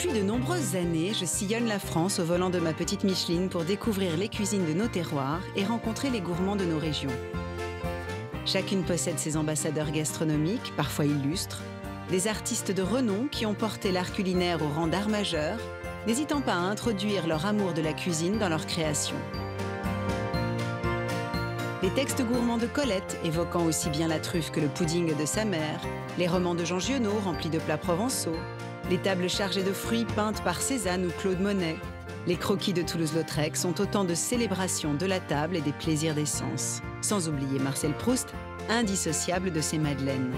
Depuis de nombreuses années, je sillonne la France au volant de ma petite Micheline pour découvrir les cuisines de nos terroirs et rencontrer les gourmands de nos régions. Chacune possède ses ambassadeurs gastronomiques, parfois illustres, des artistes de renom qui ont porté l'art culinaire au rang d'art majeur, n'hésitant pas à introduire leur amour de la cuisine dans leur création. Les textes gourmands de Colette, évoquant aussi bien la truffe que le pudding de sa mère, les romans de Jean Giono remplis de plats provençaux, les tables chargées de fruits peintes par Cézanne ou Claude Monet, les croquis de Toulouse-Lautrec sont autant de célébrations de la table et des plaisirs des sens. Sans oublier Marcel Proust, indissociable de ses madeleines.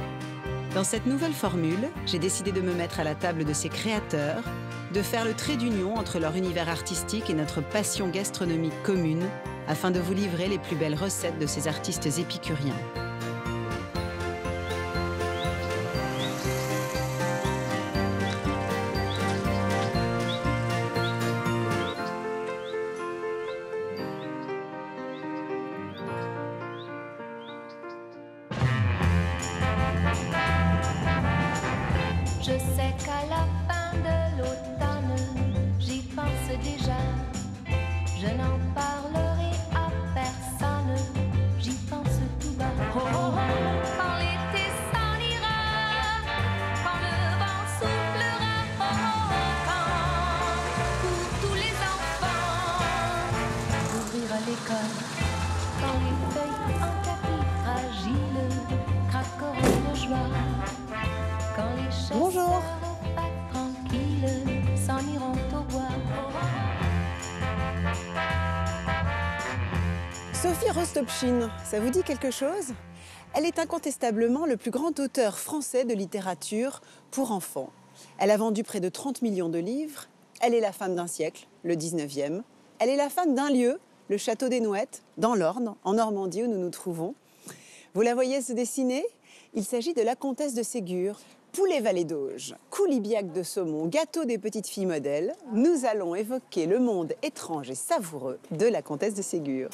Dans cette nouvelle formule, j'ai décidé de me mettre à la table de ces créateurs, de faire le trait d'union entre leur univers artistique et notre passion gastronomique commune, afin de vous livrer les plus belles recettes de ces artistes épicuriens. Je sais qu'à la fin de l'automne, j'y pense déjà. Je n'en parlerai à personne, j'y pense tout bas. Oh, oh, oh, quand l'été s'en ira, quand le vent soufflera, oh, oh, quand pour tous les enfants ouvrira l'école, quand les feuilles en tapis fragiles craqueront de joie. Bonjour. Tranquille, s'en iront au bois. Sophie Rostopchine, ça vous dit quelque chose? Elle est incontestablement le plus grand auteur français de littérature pour enfants. Elle a vendu près de 30 millions de livres. Elle est la femme d'un siècle, le 19e. Elle est la femme d'un lieu, le château des Nouettes, dans l'Orne, en Normandie où nous nous trouvons. Vous la voyez se dessiner? Il s'agit de la comtesse de Ségur. Poulet Vallée d'Auge, coulibiac de saumon, gâteau des petites filles modèles, nous allons évoquer le monde étrange et savoureux de la comtesse de Ségur.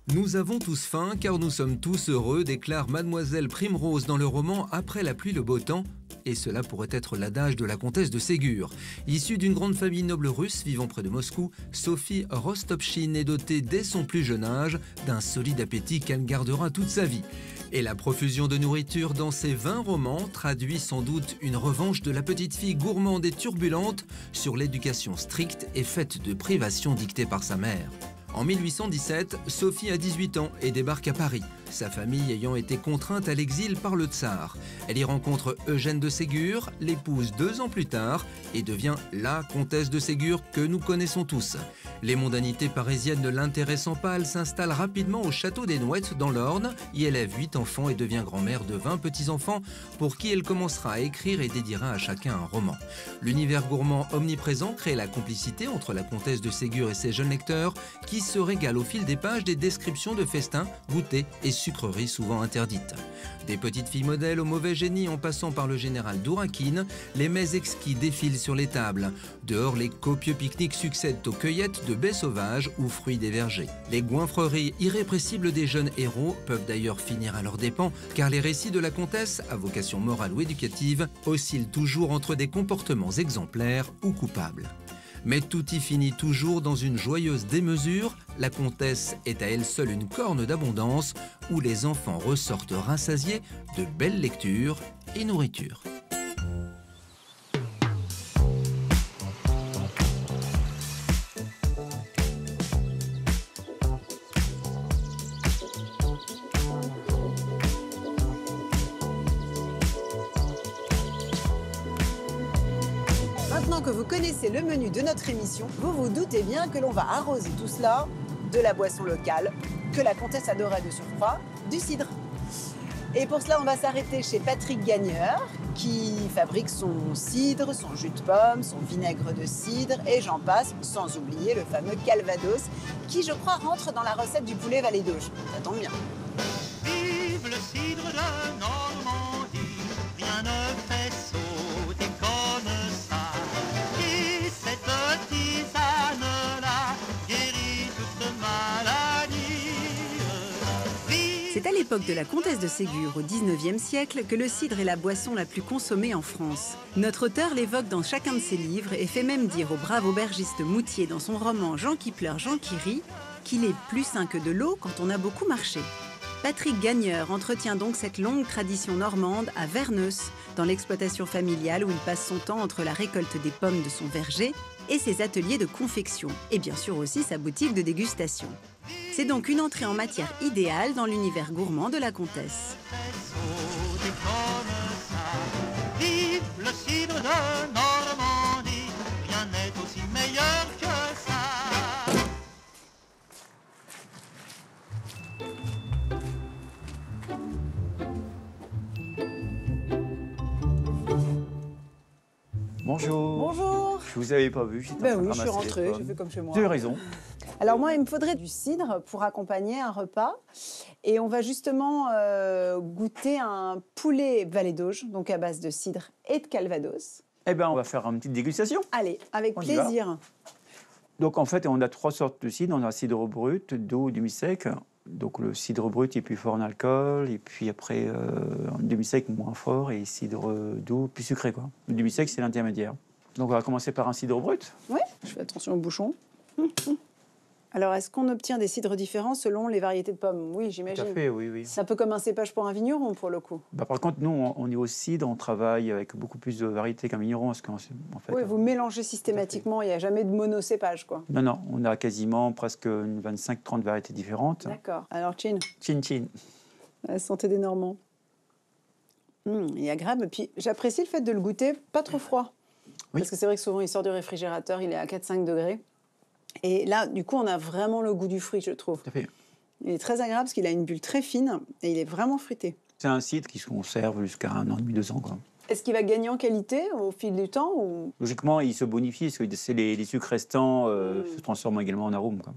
Nous avons tous faim car nous sommes tous heureux, déclare mademoiselle Primrose dans le roman Après la pluie le beau temps. Et cela pourrait être l'adage de la comtesse de Ségur. Issue d'une grande famille noble russe vivant près de Moscou, Sophie Rostopchine est dotée dès son plus jeune âge d'un solide appétit qu'elle gardera toute sa vie. Et la profusion de nourriture dans ses 20 romans traduit sans doute une revanche de la petite fille gourmande et turbulente sur l'éducation stricte et faite de privations dictées par sa mère. En 1817, Sophie a 18 ans et débarque à Paris, sa famille ayant été contrainte à l'exil par le tsar. Elle y rencontre Eugène de Ségur, l'épouse 2 ans plus tard, et devient la comtesse de Ségur que nous connaissons tous. Les mondanités parisiennes ne l'intéressant pas, elle s'installe rapidement au château des Nouettes dans l'Orne, y élève 8 enfants et devient grand-mère de 20 petits-enfants pour qui elle commencera à écrire et dédiera à chacun un roman. L'univers gourmand omniprésent crée la complicité entre la comtesse de Ségur et ses jeunes lecteurs qui se régalent au fil des pages des descriptions de festins, goûters et sucreries souvent interdites. Des petites filles modèles au mauvais génie en passant par le général Dourakine, les mets exquis défilent sur les tables. Dehors, les copieux pique-niques succèdent aux cueillettes de baies sauvages ou fruits des vergers. Les goinfreries irrépressibles des jeunes héros peuvent d'ailleurs finir à leurs dépens, car les récits de la comtesse, à vocation morale ou éducative, oscillent toujours entre des comportements exemplaires ou coupables. Mais tout y finit toujours dans une joyeuse démesure. La comtesse est à elle seule une corne d'abondance où les enfants ressortent rassasiés de belles lectures et nourriture. Maintenant que vous connaissez le menu de notre émission, vous vous doutez bien que l'on va arroser tout cela de la boisson locale, que la comtesse adorait de surcroît, du cidre. Et pour cela, on va s'arrêter chez Patrick Gagneur, qui fabrique son cidre, son jus de pomme, son vinaigre de cidre, et j'en passe, sans oublier le fameux Calvados, qui, je crois, rentre dans la recette du poulet Vallée d'Auge. Ça tombe bien. Vive le cidre de Normandie, rien ne fait sauter comme ça. Et cette tisane-là guérit toute maladie. C'est à l'époque de la comtesse de Ségur, au XIXe siècle, que le cidre est la boisson la plus consommée en France. Notre auteur l'évoque dans chacun de ses livres et fait même dire au brave aubergiste Moutier dans son roman Jean qui pleure, Jean qui rit, qu'il est plus sain que de l'eau quand on a beaucoup marché. Patrick Gagneur entretient donc cette longue tradition normande à Verneus, dans l'exploitation familiale où il passe son temps entre la récolte des pommes de son verger et ses ateliers de confection, et bien sûr aussi sa boutique de dégustation. C'est donc une entrée en matière idéale dans l'univers gourmand de la comtesse. Sauter comme ça. Vive le cidre de Normandie, rien n'est aussi meilleur que ça. Bonjour. Bonjour. Je vous avais pas vu, j'étais en Ben train de oui, je suis ramasser les rentrée, pommes. j'ai fait comme chez moi. Vous avez raison. Alors moi, il me faudrait du cidre pour accompagner un repas. Et on va justement goûter un poulet Vallée d'Auge, donc à base de cidre et de calvados. Eh bien, on va faire une petite dégustation. Allez, avec On y va. plaisir. Donc, en fait, on a 3 sortes de cidre. On a cidre brut, doux, demi-sec. Donc, le cidre brut est plus fort en alcool. Et puis après, un demi-sec moins fort. Et cidre doux, plus sucré, quoi. Le demi-sec, c'est l'intermédiaire. Donc, on va commencer par un cidre brut. Oui, je fais attention au bouchon. Alors, est-ce qu'on obtient des cidres différents selon les variétés de pommes? Oui, Tout à j'imagine. fait, oui, oui. C'est un peu comme un cépage pour un vigneron, pour le coup. Bah, par contre, nous, au niveau cidre, on travaille avec beaucoup plus de variétés qu'un vigneron. Parce qu'en fait, Oui, vous mélangez systématiquement, il n'y a jamais de monocépage, quoi. Non, non, on a quasiment presque une 25-30 variétés différentes. D'accord. Alors, Chin, Chin chin. la santé des Normands. Il est agréable. Et puis, j'apprécie le fait de le goûter pas trop froid. Oui. Parce que c'est vrai que souvent, il sort du réfrigérateur, il est à 4-5 degrés. Et là, du coup, on a vraiment le goût du fruit, je trouve. Tout à fait. Il est très agréable parce qu'il a une bulle très fine et il est vraiment fruité. C'est un cidre qui se conserve jusqu'à 1 an et demi, 2 ans, quoi. Est-ce qu'il va gagner en qualité au fil du temps ou... Logiquement, il se bonifie, parce que les sucres restants se transforment également en arômes, quoi.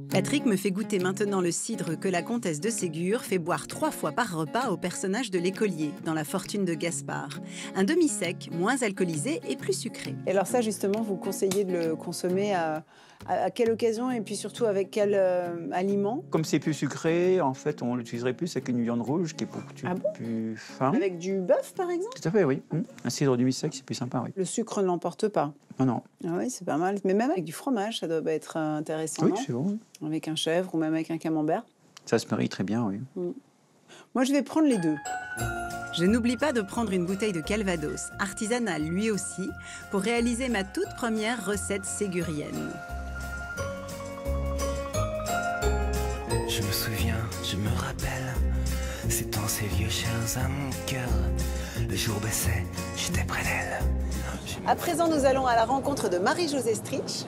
Patrick me fait goûter maintenant le cidre que la comtesse de Ségur fait boire 3 fois par repas au personnage de l'écolier, dans La Fortune de Gaspard. Un demi-sec, moins alcoolisé et plus sucré. Et alors ça, justement, vous conseillez de le consommer à quelle occasion et puis surtout avec quel aliment? Comme c'est plus sucré, en fait, on l'utiliserait plus avec une viande rouge qui est beaucoup Ah bon plus fin. Avec du bœuf, par exemple? Tout à fait, oui. Un cidre demi-sec, c'est plus sympa, oui. Le sucre ne l'emporte pas. Non, non. Ah oui, c'est pas mal. Mais même avec du fromage, ça doit être intéressant, Oui, non? c'est bon. Avec un chèvre ou même avec un camembert. Ça se marie très bien, oui. Moi, je vais prendre les deux. Je n'oublie pas de prendre une bouteille de calvados, artisanale lui aussi, pour réaliser ma toute première recette ségurienne. Je me souviens, je me rappelle, c'est dans ces vieux chiens à mon cœur. Le jour baissait, j'étais près d'elle. À présent, nous allons à la rencontre de Marie-Josée Stritch.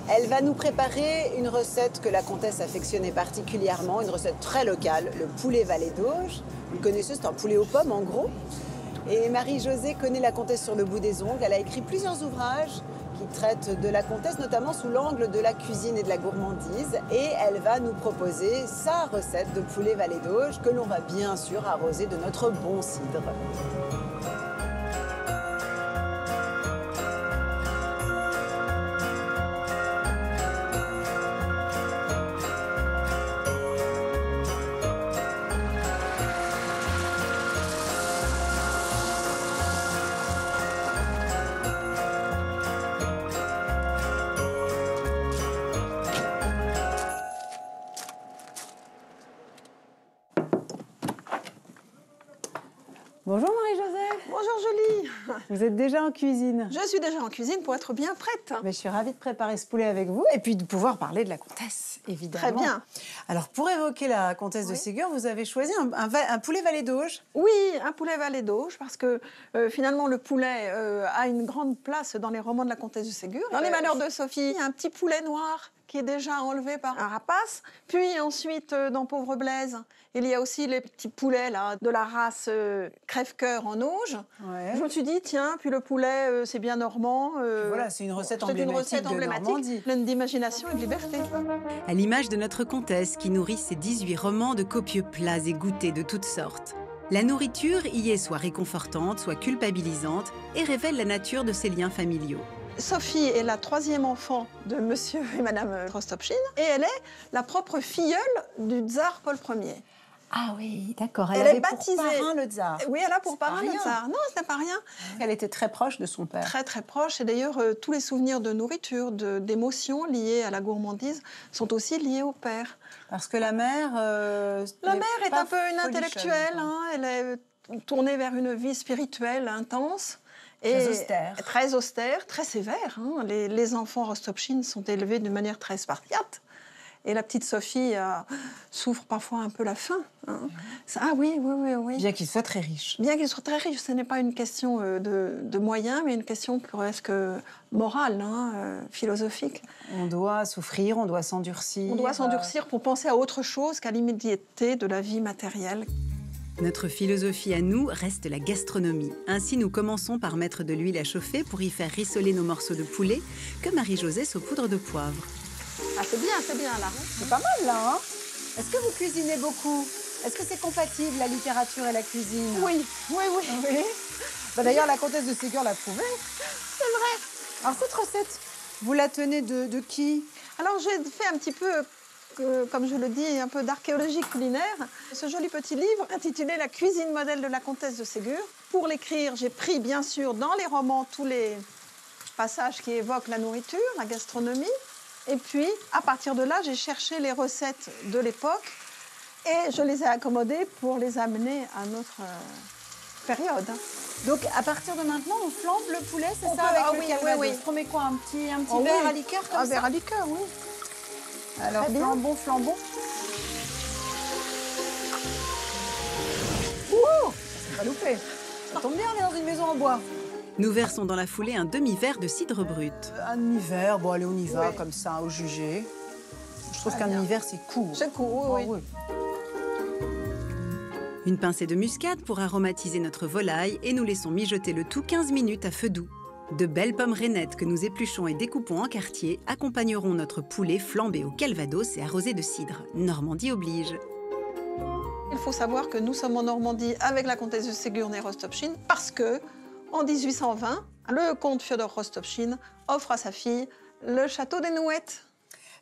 Elle va nous préparer une recette que la comtesse affectionnait particulièrement, une recette très locale, le poulet Vallée d'Auge. Vous le connaissez, c'est un poulet aux pommes en gros. Et Marie-Josée connaît la comtesse sur le bout des ongles. Elle a écrit plusieurs ouvrages qui traitent de la comtesse, notamment sous l'angle de la cuisine et de la gourmandise. Et elle va nous proposer sa recette de poulet Vallée d'Auge que l'on va bien sûr arroser de notre bon cidre. Bonjour Marie-Josée. Bonjour Julie, Vous êtes déjà en cuisine. je suis déjà en cuisine pour être bien prête. Mais je suis ravie de préparer ce poulet avec vous et puis de pouvoir parler de la comtesse, évidemment. Très bien. Alors, pour évoquer la comtesse de Oui. Ségur, vous avez choisi un poulet Vallée d'Auge. Oui, un poulet Vallée d'Auge, parce que finalement le poulet a une grande place dans les romans de la comtesse de Ségur. Dans Les Malheurs de Sophie, il y a un petit poulet noir qui est déjà enlevé par un rapace. Puis ensuite, dans Pauvre Blaise, il y a aussi les petits poulets là, de la race crève-cœur en auge. Ouais. Je me suis dit, tiens, puis le poulet, c'est bien normand. Voilà, c'est une recette c'est une recette de emblématique, Normandie. pleine d'imagination et de liberté. À l'image de notre comtesse qui nourrit ses 18 romans de copieux plats et goûters de toutes sortes. La nourriture y est soit réconfortante, soit culpabilisante et révèle la nature de ses liens familiaux. Sophie est la 3e enfant de monsieur et madame Rostopchine et elle est la propre filleule du tsar Paul Ier. Ah oui, d'accord. Elle Elle est avait pour baptisée. parrain le tsar. Oui, elle a pour C'est pas parrain le rien. tsar. Non, ce n'est pas rien. Elle était très proche de son père. Très très proche. Et d'ailleurs, tous les souvenirs de nourriture, d'émotions liées à la gourmandise sont aussi liés au père. Parce que la mère... La mère est un peu une intellectuelle. Hein. Hein, elle est tournée vers une vie spirituelle intense. Très austère. Très austère, très sévère. Hein. Les enfants Rostopchine sont élevés d'une manière très spartiate. Et la petite Sophie souffre parfois un peu la faim. Hein. Ah oui. Bien qu'il soit très riche. Bien qu'il soit très riche, ce n'est pas une question de moyens, mais une question presque morale, hein, philosophique. On doit souffrir, on doit s'endurcir. On doit s'endurcir pour penser à autre chose qu'à l'immédiateté de la vie matérielle. Notre philosophie à nous reste la gastronomie. Ainsi, nous commençons par mettre de l'huile à chauffer pour y faire rissoler nos morceaux de poulet que Marie-Josée saupoudre de poivre. Ah, c'est bien là. C'est pas mal, là, hein? Est-ce que vous cuisinez beaucoup? Est-ce que c'est compatible, la littérature et la cuisine? Oui. Bah, d'ailleurs, la comtesse de Ségur l'a prouvé. C'est vrai. Alors, cette recette, vous la tenez de qui? Alors, j'ai fait un petit peu, comme je le dis, un peu d'archéologie culinaire. Ce joli petit livre intitulé « La cuisine modèle de la comtesse de Ségur ». Pour l'écrire, j'ai pris, bien sûr, dans les romans, tous les passages qui évoquent la nourriture, la gastronomie. Et puis, à partir de là, j'ai cherché les recettes de l'époque et je les ai accommodées pour les amener à notre période. Donc, à partir de maintenant, on flambe le poulet, c'est On ça, peut- avec ah le oui, calvados. oui. On met quoi, un petit Oh verre oui. à liqueur comme Un ça? verre à liqueur, oui. Alors, Très bien. flambon. Ouh! C'est pas loupé. Ça tombe bien, on est dans une maison en bois. Nous versons dans la foulée un demi-verre de cidre brut. Un demi-verre, bon allez, on y va, Oui. comme ça, au jugé. Je trouve Très qu'un bien. demi-verre, c'est court. C'est court, Ah oui. Une pincée de muscade pour aromatiser notre volaille et nous laissons mijoter le tout 15 minutes à feu doux. De belles pommes rainettes que nous épluchons et découpons en quartiers accompagneront notre poulet flambé au calvados et arrosé de cidre. Normandie oblige. Il faut savoir que nous sommes en Normandie avec la comtesse de Ségur née Rostopchine parce que, en 1820, le comte Fyodor Rostopchine offre à sa fille le château des Nouettes.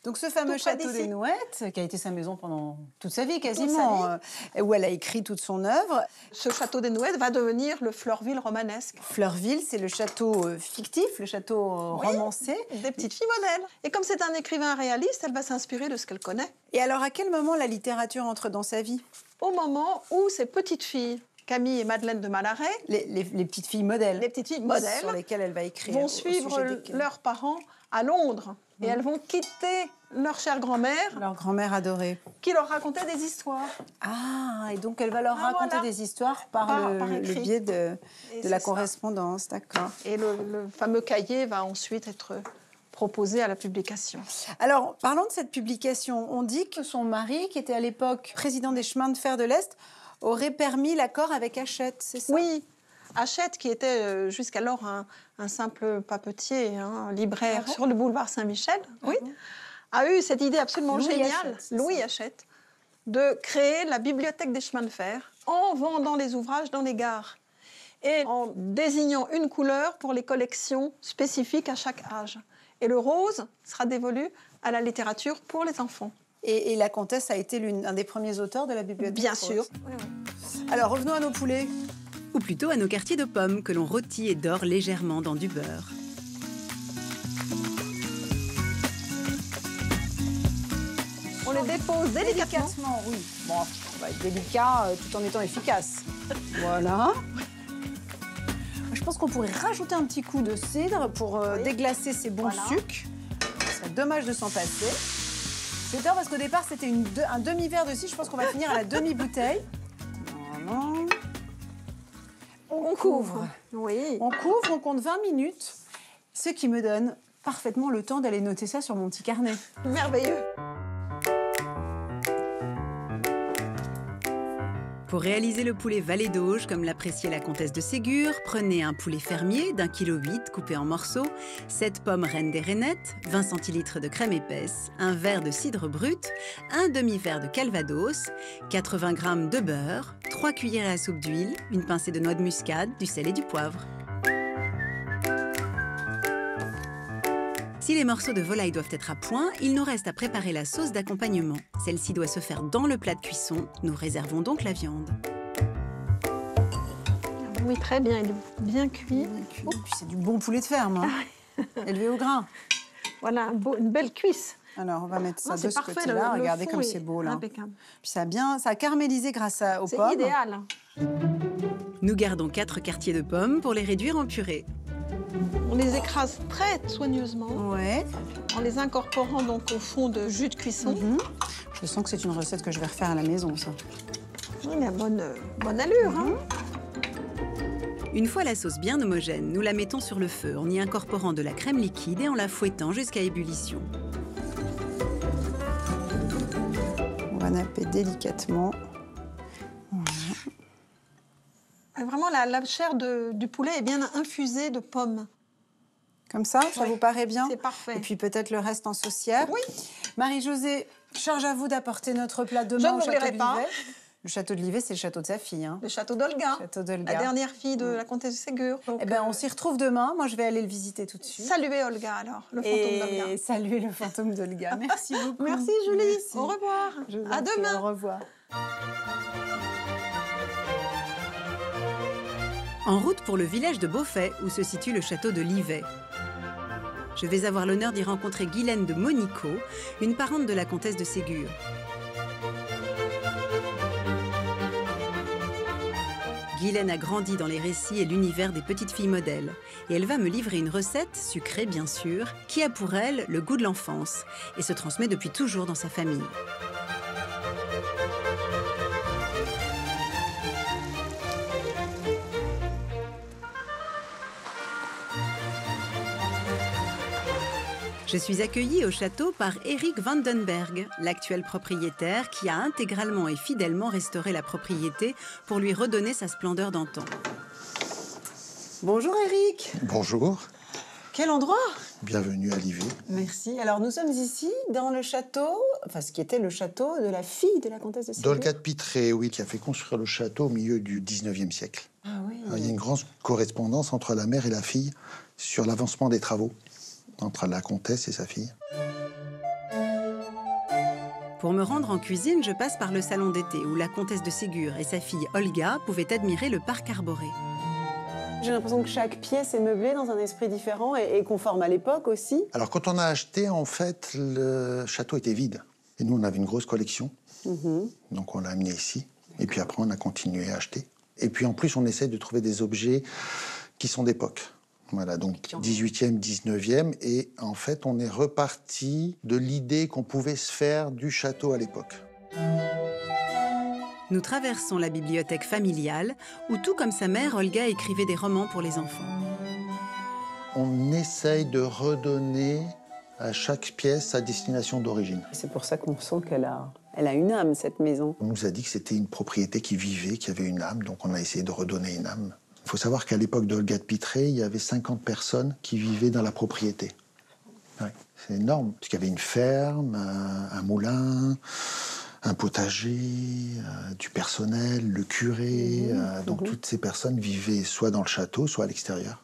Donc ce fameux Tout près château d'ici. des Nouettes, qui a été sa maison pendant toute sa vie quasiment, où elle a écrit toute son œuvre. Ce château des Nouettes va devenir le Fleurville romanesque. Fleurville, c'est le château fictif, le château Oui. romancé. Des petites filles modèles. Et comme c'est un écrivain réaliste, elle va s'inspirer de ce qu'elle connaît. Et alors, à quel moment la littérature entre dans sa vie? Au moment où ces petites filles, Camille et Madeleine de Malaret, Les petites filles modèles. les petites filles modèles, Sur lesquelles elle va écrire. vont au suivre sujet desquelles- leurs parents à Londres. Et elles vont quitter leur chère grand-mère Leur grand-mère adorée. qui leur racontait des histoires. Ah, et donc elle va leur Ah, raconter voilà. des histoires par Par le écrit. biais de Et la c'est ça. correspondance, d'accord. Et le fameux cahier va ensuite être proposé à la publication. Alors, parlons de cette publication. On dit que son mari, qui était à l'époque président des chemins de fer de l'Est, aurait permis l'accord avec Hachette, c'est ça? Oui, Hachette, qui était jusqu'alors un simple papetier, un libraire Ah bon sur le boulevard Saint-Michel, oui, a eu cette idée absolument Louis géniale, Hachette, c'est Louis ça. Hachette, de créer la bibliothèque des chemins de fer en vendant les ouvrages dans les gares et en désignant une couleur pour les collections spécifiques à chaque âge. Et le rose sera dévolu à la littérature pour les enfants. Et la comtesse a été un des premiers auteurs de la bibliothèque. Bien rose. sûr. Alors, revenons à nos poulets. Ou plutôt à nos quartiers de pommes que l'on rôtit et dore légèrement dans du beurre. On les dépose délicatement. Délicatement, oui. Bon, on va être délicat tout en étant efficace. Voilà. Je pense qu'on pourrait rajouter un petit coup de cidre pour déglacer ces bons Voilà. sucs. Ce serait dommage de s'en passer. J'ai peur parce qu'au départ, c'était un demi-verre de cidre. Je pense qu'on va finir à la demi-bouteille. Voilà. On couvre. Oui. On couvre, on compte 20 minutes. Ce qui me donne parfaitement le temps d'aller noter ça sur mon petit carnet. Merveilleux. Pour réaliser le poulet valet d'Auge, comme l'appréciait la comtesse de Ségur, prenez un poulet fermier d'1,8 kg coupé en morceaux, 7 pommes reines des rainettes, 20 centilitres de crème épaisse, un verre de cidre brut, un demi-verre de calvados, 80 g de beurre, 3 cuillères à soupe d'huile, une pincée de noix de muscade, du sel et du poivre. Si les morceaux de volaille doivent être à point, il nous reste à préparer la sauce d'accompagnement. Celle-ci doit se faire dans le plat de cuisson. Nous réservons donc la viande. Oui, très bien, il est bien cuit. Oh, puis c'est du bon poulet de ferme, hein. Élevé au grain. Voilà, une belle cuisse. Alors, on va mettre ça Non, de c'est ce parfait, côté-là. le Regardez fond comme est c'est beau, là. impeccable. Puis ça a caramélisé grâce aux C'est pommes. idéal. Nous gardons 4 quartiers de pommes pour les réduire en purée. On les écrase très soigneusement Ouais. en les incorporant donc au fond de jus de cuisson. Je sens que c'est une recette que je vais refaire à la maison, ça. Il a bonne allure. Hein. Une fois la sauce bien homogène, nous la mettons sur le feu en y incorporant de la crème liquide et en la fouettant jusqu'à ébullition. On va napper délicatement. Et vraiment, la chair du poulet est bien infusée de pommes. Comme ça Ouais. vous paraît bien? C'est parfait. Et puis peut-être le reste en saucière. Oui. Marie-Josée, charge à vous d'apporter notre plat Je demain ne au château l'oublierai de pas. Livet. Le château de Livet, c'est le château de sa fille. Hein. Le château d'Olga, Château d'Olga. la dernière fille de la comtesse de Ségur. Donc, Eh ben, on s'y retrouve demain. Moi, je vais aller le visiter tout de suite. saluez Olga alors, le fantôme d'Olga. Et saluer le fantôme d'Olga. Merci beaucoup. Merci Julie, Merci. au revoir. Je vous en À prie, demain. Au revoir. En route pour le village de Beaufay, où se situe le château de Livet. Je vais avoir l'honneur d'y rencontrer Guylaine de Monico, une parente de la comtesse de Ségur. Guylaine a grandi dans les récits et l'univers des petites filles modèles. Et elle va me livrer une recette, sucrée bien sûr, qui a pour elle le goût de l'enfance et se transmet depuis toujours dans sa famille. Je suis accueillie au château par Eric Vandenberg, l'actuel propriétaire qui a intégralement et fidèlement restauré la propriété pour lui redonner sa splendeur d'antan. Bonjour Eric. Bonjour, Quel endroit? bienvenue à Livet. Merci. Alors nous sommes ici dans le château, enfin ce qui était le château de la fille de la comtesse de Ségur. D'Olga de Pitré, oui, qui a fait construire le château au milieu du 19e siècle. Ah oui. Alors, il y a une grande correspondance entre la mère et la fille sur l'avancement des travaux entre la comtesse et sa fille. Pour me rendre en cuisine, je passe par le salon d'été où la comtesse de Ségur et sa fille Olga pouvaient admirer le parc arboré. J'ai l'impression que chaque pièce est meublée dans un esprit différent et conforme à l'époque aussi. Alors quand on a acheté, en fait, le château était vide. Et nous, on avait une grosse collection. Donc on l'a amené ici. Et puis après, on a continué à acheter. Et puis en plus, on essaie de trouver des objets qui sont d'époque. Voilà, donc 18e, 19e. Et en fait, on est reparti de l'idée qu'on pouvait se faire du château à l'époque. Nous traversons la bibliothèque familiale où, tout comme sa mère, Olga écrivait des romans pour les enfants. On essaye de redonner à chaque pièce sa destination d'origine. C'est pour ça qu'on sent qu'elle a une âme, cette maison. On nous a dit que c'était une propriété qui vivait, qui avait une âme, donc on a essayé de redonner une âme. Il faut savoir qu'à l'époque d'Olga de Pitré, il y avait 50 personnes qui vivaient dans la propriété. Ouais, c'est énorme, parce qu'il y avait une ferme, un moulin, un potager, du personnel, le curé. Donc toutes ces personnes vivaient soit dans le château, soit à l'extérieur.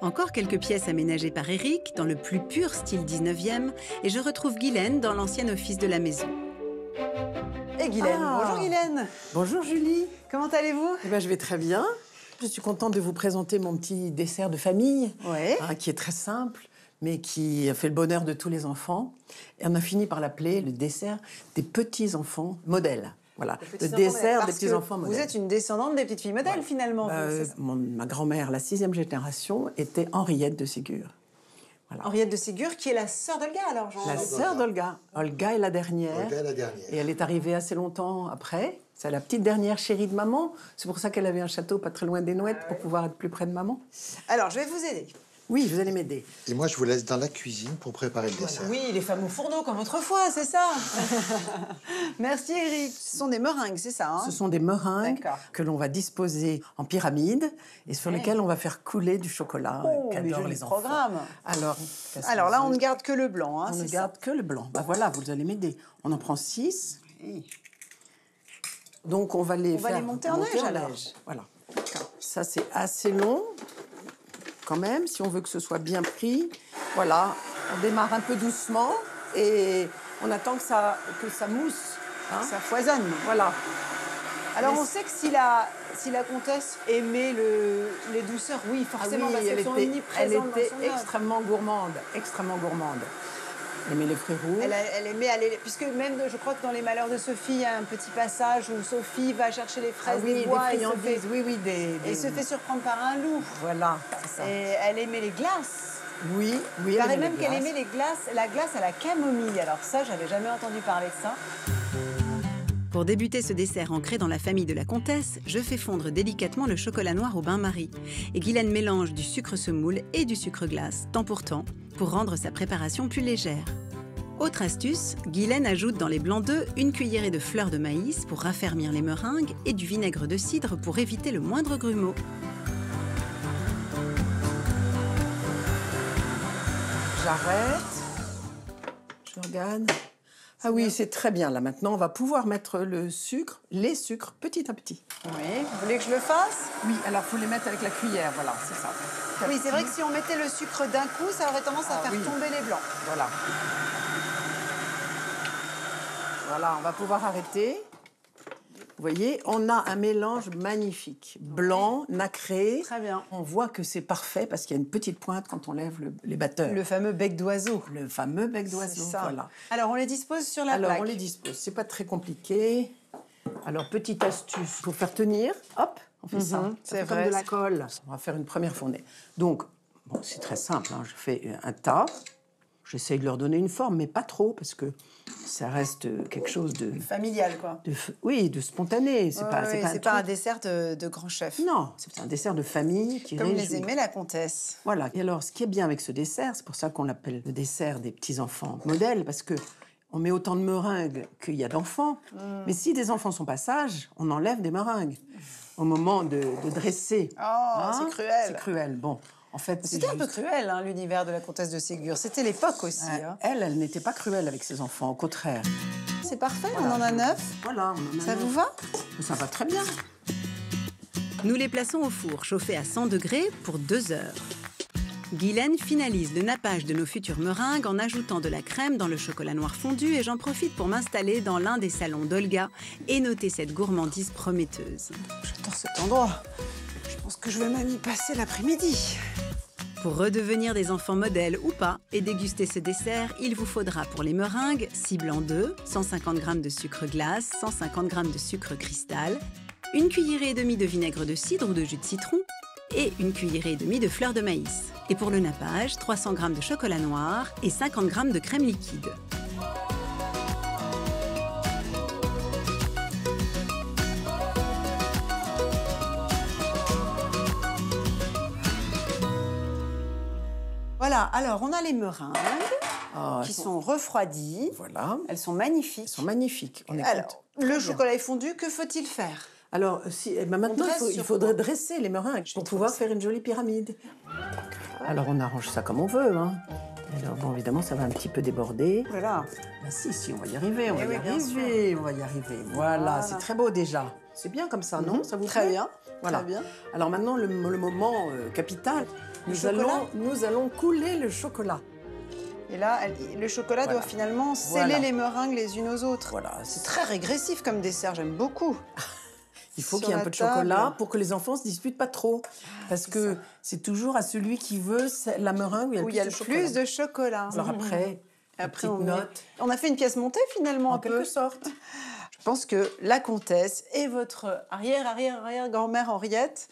Encore quelques pièces aménagées par Eric, dans le plus pur style 19e, et je retrouve Guylaine dans l'ancien office de la maison. Et Guylaine. Bonjour Guylaine. Bonjour Julie. Comment allez-vous? Eh ben, je vais très bien. Je suis contente de vous présenter mon petit dessert de famille, Ouais. qui est très simple, mais qui a fait le bonheur de tous les enfants. Et on a fini par l'appeler le dessert des petits-enfants modèles. Voilà, le dessert des petits-enfants modèles. Vous êtes une descendante des petites filles modèles, finalement. vous, c'est ça. Ma grand-mère, la 6e génération, était Henriette de Ségur. Voilà. Henriette de Ségur, qui est la sœur d'Olga, alors, Jean. La sœur d'Olga. Olga est la dernière. Olga est la dernière. Et elle est arrivée assez longtemps après. C'est la petite dernière chérie de maman. C'est pour ça qu'elle avait un château pas très loin des Nouettes pour pouvoir être plus près de maman. Alors, je vais vous aider. Oui, vous allez m'aider. Et moi, je vous laisse dans la cuisine pour préparer le dessert. Oui, les femmes au fourneau, comme autrefois, c'est ça. Merci, Eric. Ce sont des meringues, c'est ça, hein? Ce sont des meringues D'accord. que l'on va disposer en pyramide et sur lesquelles on va faire couler du chocolat Oh, mais qu'adorent joli les enfants. programme. Alors Là, on ne garde que le blanc, hein, on ne c'est garde que le blanc. Ben voilà, vous allez m'aider. On en prend 6. Donc on va les On va faire les monter en neige, alors. Voilà. Ça, c'est assez long. quand même, si on veut que ce soit bien pris. Voilà, on démarre un peu doucement et on attend que ça mousse. Hein. Ça foisonne. Voilà. Alors on sait que si la comtesse aimait les douceurs, oui, forcément, parce qu'elles sont omniprésentes dans son œuvre. extrêmement gourmande, Elle aimait les fruits rouges. Elle aimait aller, puisque même, je crois que dans Les Malheurs de Sophie, il y a un petit passage où Sophie va chercher les fraises des bois et se fait surprendre par un loup. Voilà, c'est ça. Et elle aimait les glaces. Oui, Il paraît même qu'elle aimait la glace à la camomille. Alors ça, j'avais jamais entendu parler de ça. Pour débuter ce dessert ancré dans la famille de la comtesse, je fais fondre délicatement le chocolat noir au bain-marie. Et Guylaine mélange du sucre semoule et du sucre glace, temps pour rendre sa préparation plus légère. Autre astuce, Guylaine ajoute dans les blancs d'œufs une cuillerée de fleur de maïs pour raffermir les meringues et du vinaigre de cidre pour éviter le moindre grumeau. J'arrête. Je regarde. Ah oui, c'est très bien. Là, maintenant, on va pouvoir mettre les sucres petit à petit. Oui. Vous voulez que je le fasse? Oui, alors il faut les mettre avec la cuillère, voilà, c'est ça. Oui, c'est vrai que si on mettait le sucre d'un coup, ça aurait tendance à faire tomber les blancs. Voilà. Voilà, on va pouvoir arrêter. Vous voyez, on a un mélange magnifique. Blanc, nacré. Très bien. On voit que c'est parfait parce qu'il y a une petite pointe quand on lève les batteurs. Le fameux bec d'oiseau. Le fameux bec d'oiseau, voilà. Alors, on les dispose sur la plaque. Alors, on les dispose. C'est pas très compliqué. Alors, petite astuce pour faire tenir. Hop, on fait ça. C'est comme de la colle. On va faire une première fournée. Donc, bon, c'est très simple. Hein. Je fais un tas. J'essaye de leur donner une forme, mais pas trop, parce que ça reste quelque chose de... familial, quoi. Oui, de spontané. C'est pas un dessert de grand chef. Non, c'est un dessert de famille qui comme réjouit. les aimait la comtesse. Voilà. Et alors, ce qui est bien avec ce dessert, c'est pour ça qu'on l'appelle le dessert des petits-enfants modèles, parce que on met autant de meringues qu'il y a d'enfants. Mais si des enfants sont pas sages, on enlève des meringues au moment de dresser. Oh, c'est cruel. C'est cruel, bon. En fait, c'était un peu cruel, hein, l'univers de la comtesse de Ségur. C'était l'époque aussi. Hein. Elle n'était pas cruelle avec ses enfants, au contraire. C'est parfait, voilà. On en a 9. Voilà, on en a 9. Ça vous va? Ça va très bien. Nous les plaçons au four, chauffé à 100 degrés pour 2 heures. Guylaine finalise le nappage de nos futures meringues en ajoutant de la crème dans le chocolat noir fondu et j'en profite pour m'installer dans l'un des salons d'Olga et noter cette gourmandise prometteuse. J'adore cet endroit. Je pense que je vais même y passer l'après-midi. Pour redevenir des enfants modèles ou pas et déguster ce dessert, il vous faudra pour les meringues 6 blancs d'œufs, 150 g de sucre glace, 150 g de sucre cristal, une cuillerée et demie de vinaigre de cidre ou de jus de citron et une cuillerée et demie de fleur de maïs. Et pour le nappage, 300 g de chocolat noir et 50 g de crème liquide. Voilà, alors on a les meringues qui sont refroidies. Voilà. Elles sont magnifiques. Elles sont magnifiques. Alors, le chocolat est fondu, que faut-il faire? Alors, maintenant, il faudrait dresser les meringues pour pouvoir faire une jolie pyramide. Alors, on arrange ça comme on veut. Hein. Alors, bon, évidemment, ça va un petit peu déborder. Voilà. Ben, si, on va y arriver, on va y arriver. Voilà. C'est très beau déjà. C'est bien comme ça, non? Ça vous Très plaît? bien. Voilà. Très bien. Alors maintenant, le moment capital, nous allons couler le chocolat. Et là, le chocolat doit finalement sceller les meringues les unes aux autres. Voilà. C'est très régressif comme dessert, j'aime beaucoup. Il faut qu'il y ait un peu de chocolat pour que les enfants ne se disputent pas trop. Parce que c'est toujours à celui qui veut la meringue où il y a le plus de chocolat. Alors après on a fait une pièce montée finalement. En quelque sorte. Je pense que la comtesse et votre arrière-grand-mère Henriette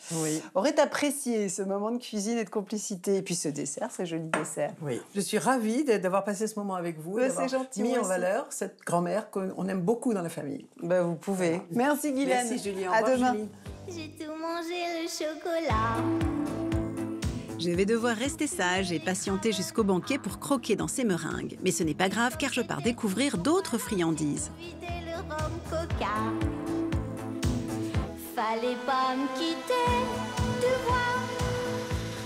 auraient apprécié ce moment de cuisine et de complicité. Et puis ce dessert, ce joli dessert. Oui. Je suis ravie d'avoir passé ce moment avec vous et d'avoir mis en valeur cette grand-mère qu'on aime beaucoup dans la famille. Ben, vous pouvez. Merci Guylaine. Merci Julie. À demain. Julie. J'ai tout mangé le chocolat. Je vais devoir rester sage et patienter jusqu'au banquet pour croquer dans ces meringues. Mais ce n'est pas grave car je pars découvrir d'autres friandises. Vider le rhum coca. Fallait pas me quitter, tu vois.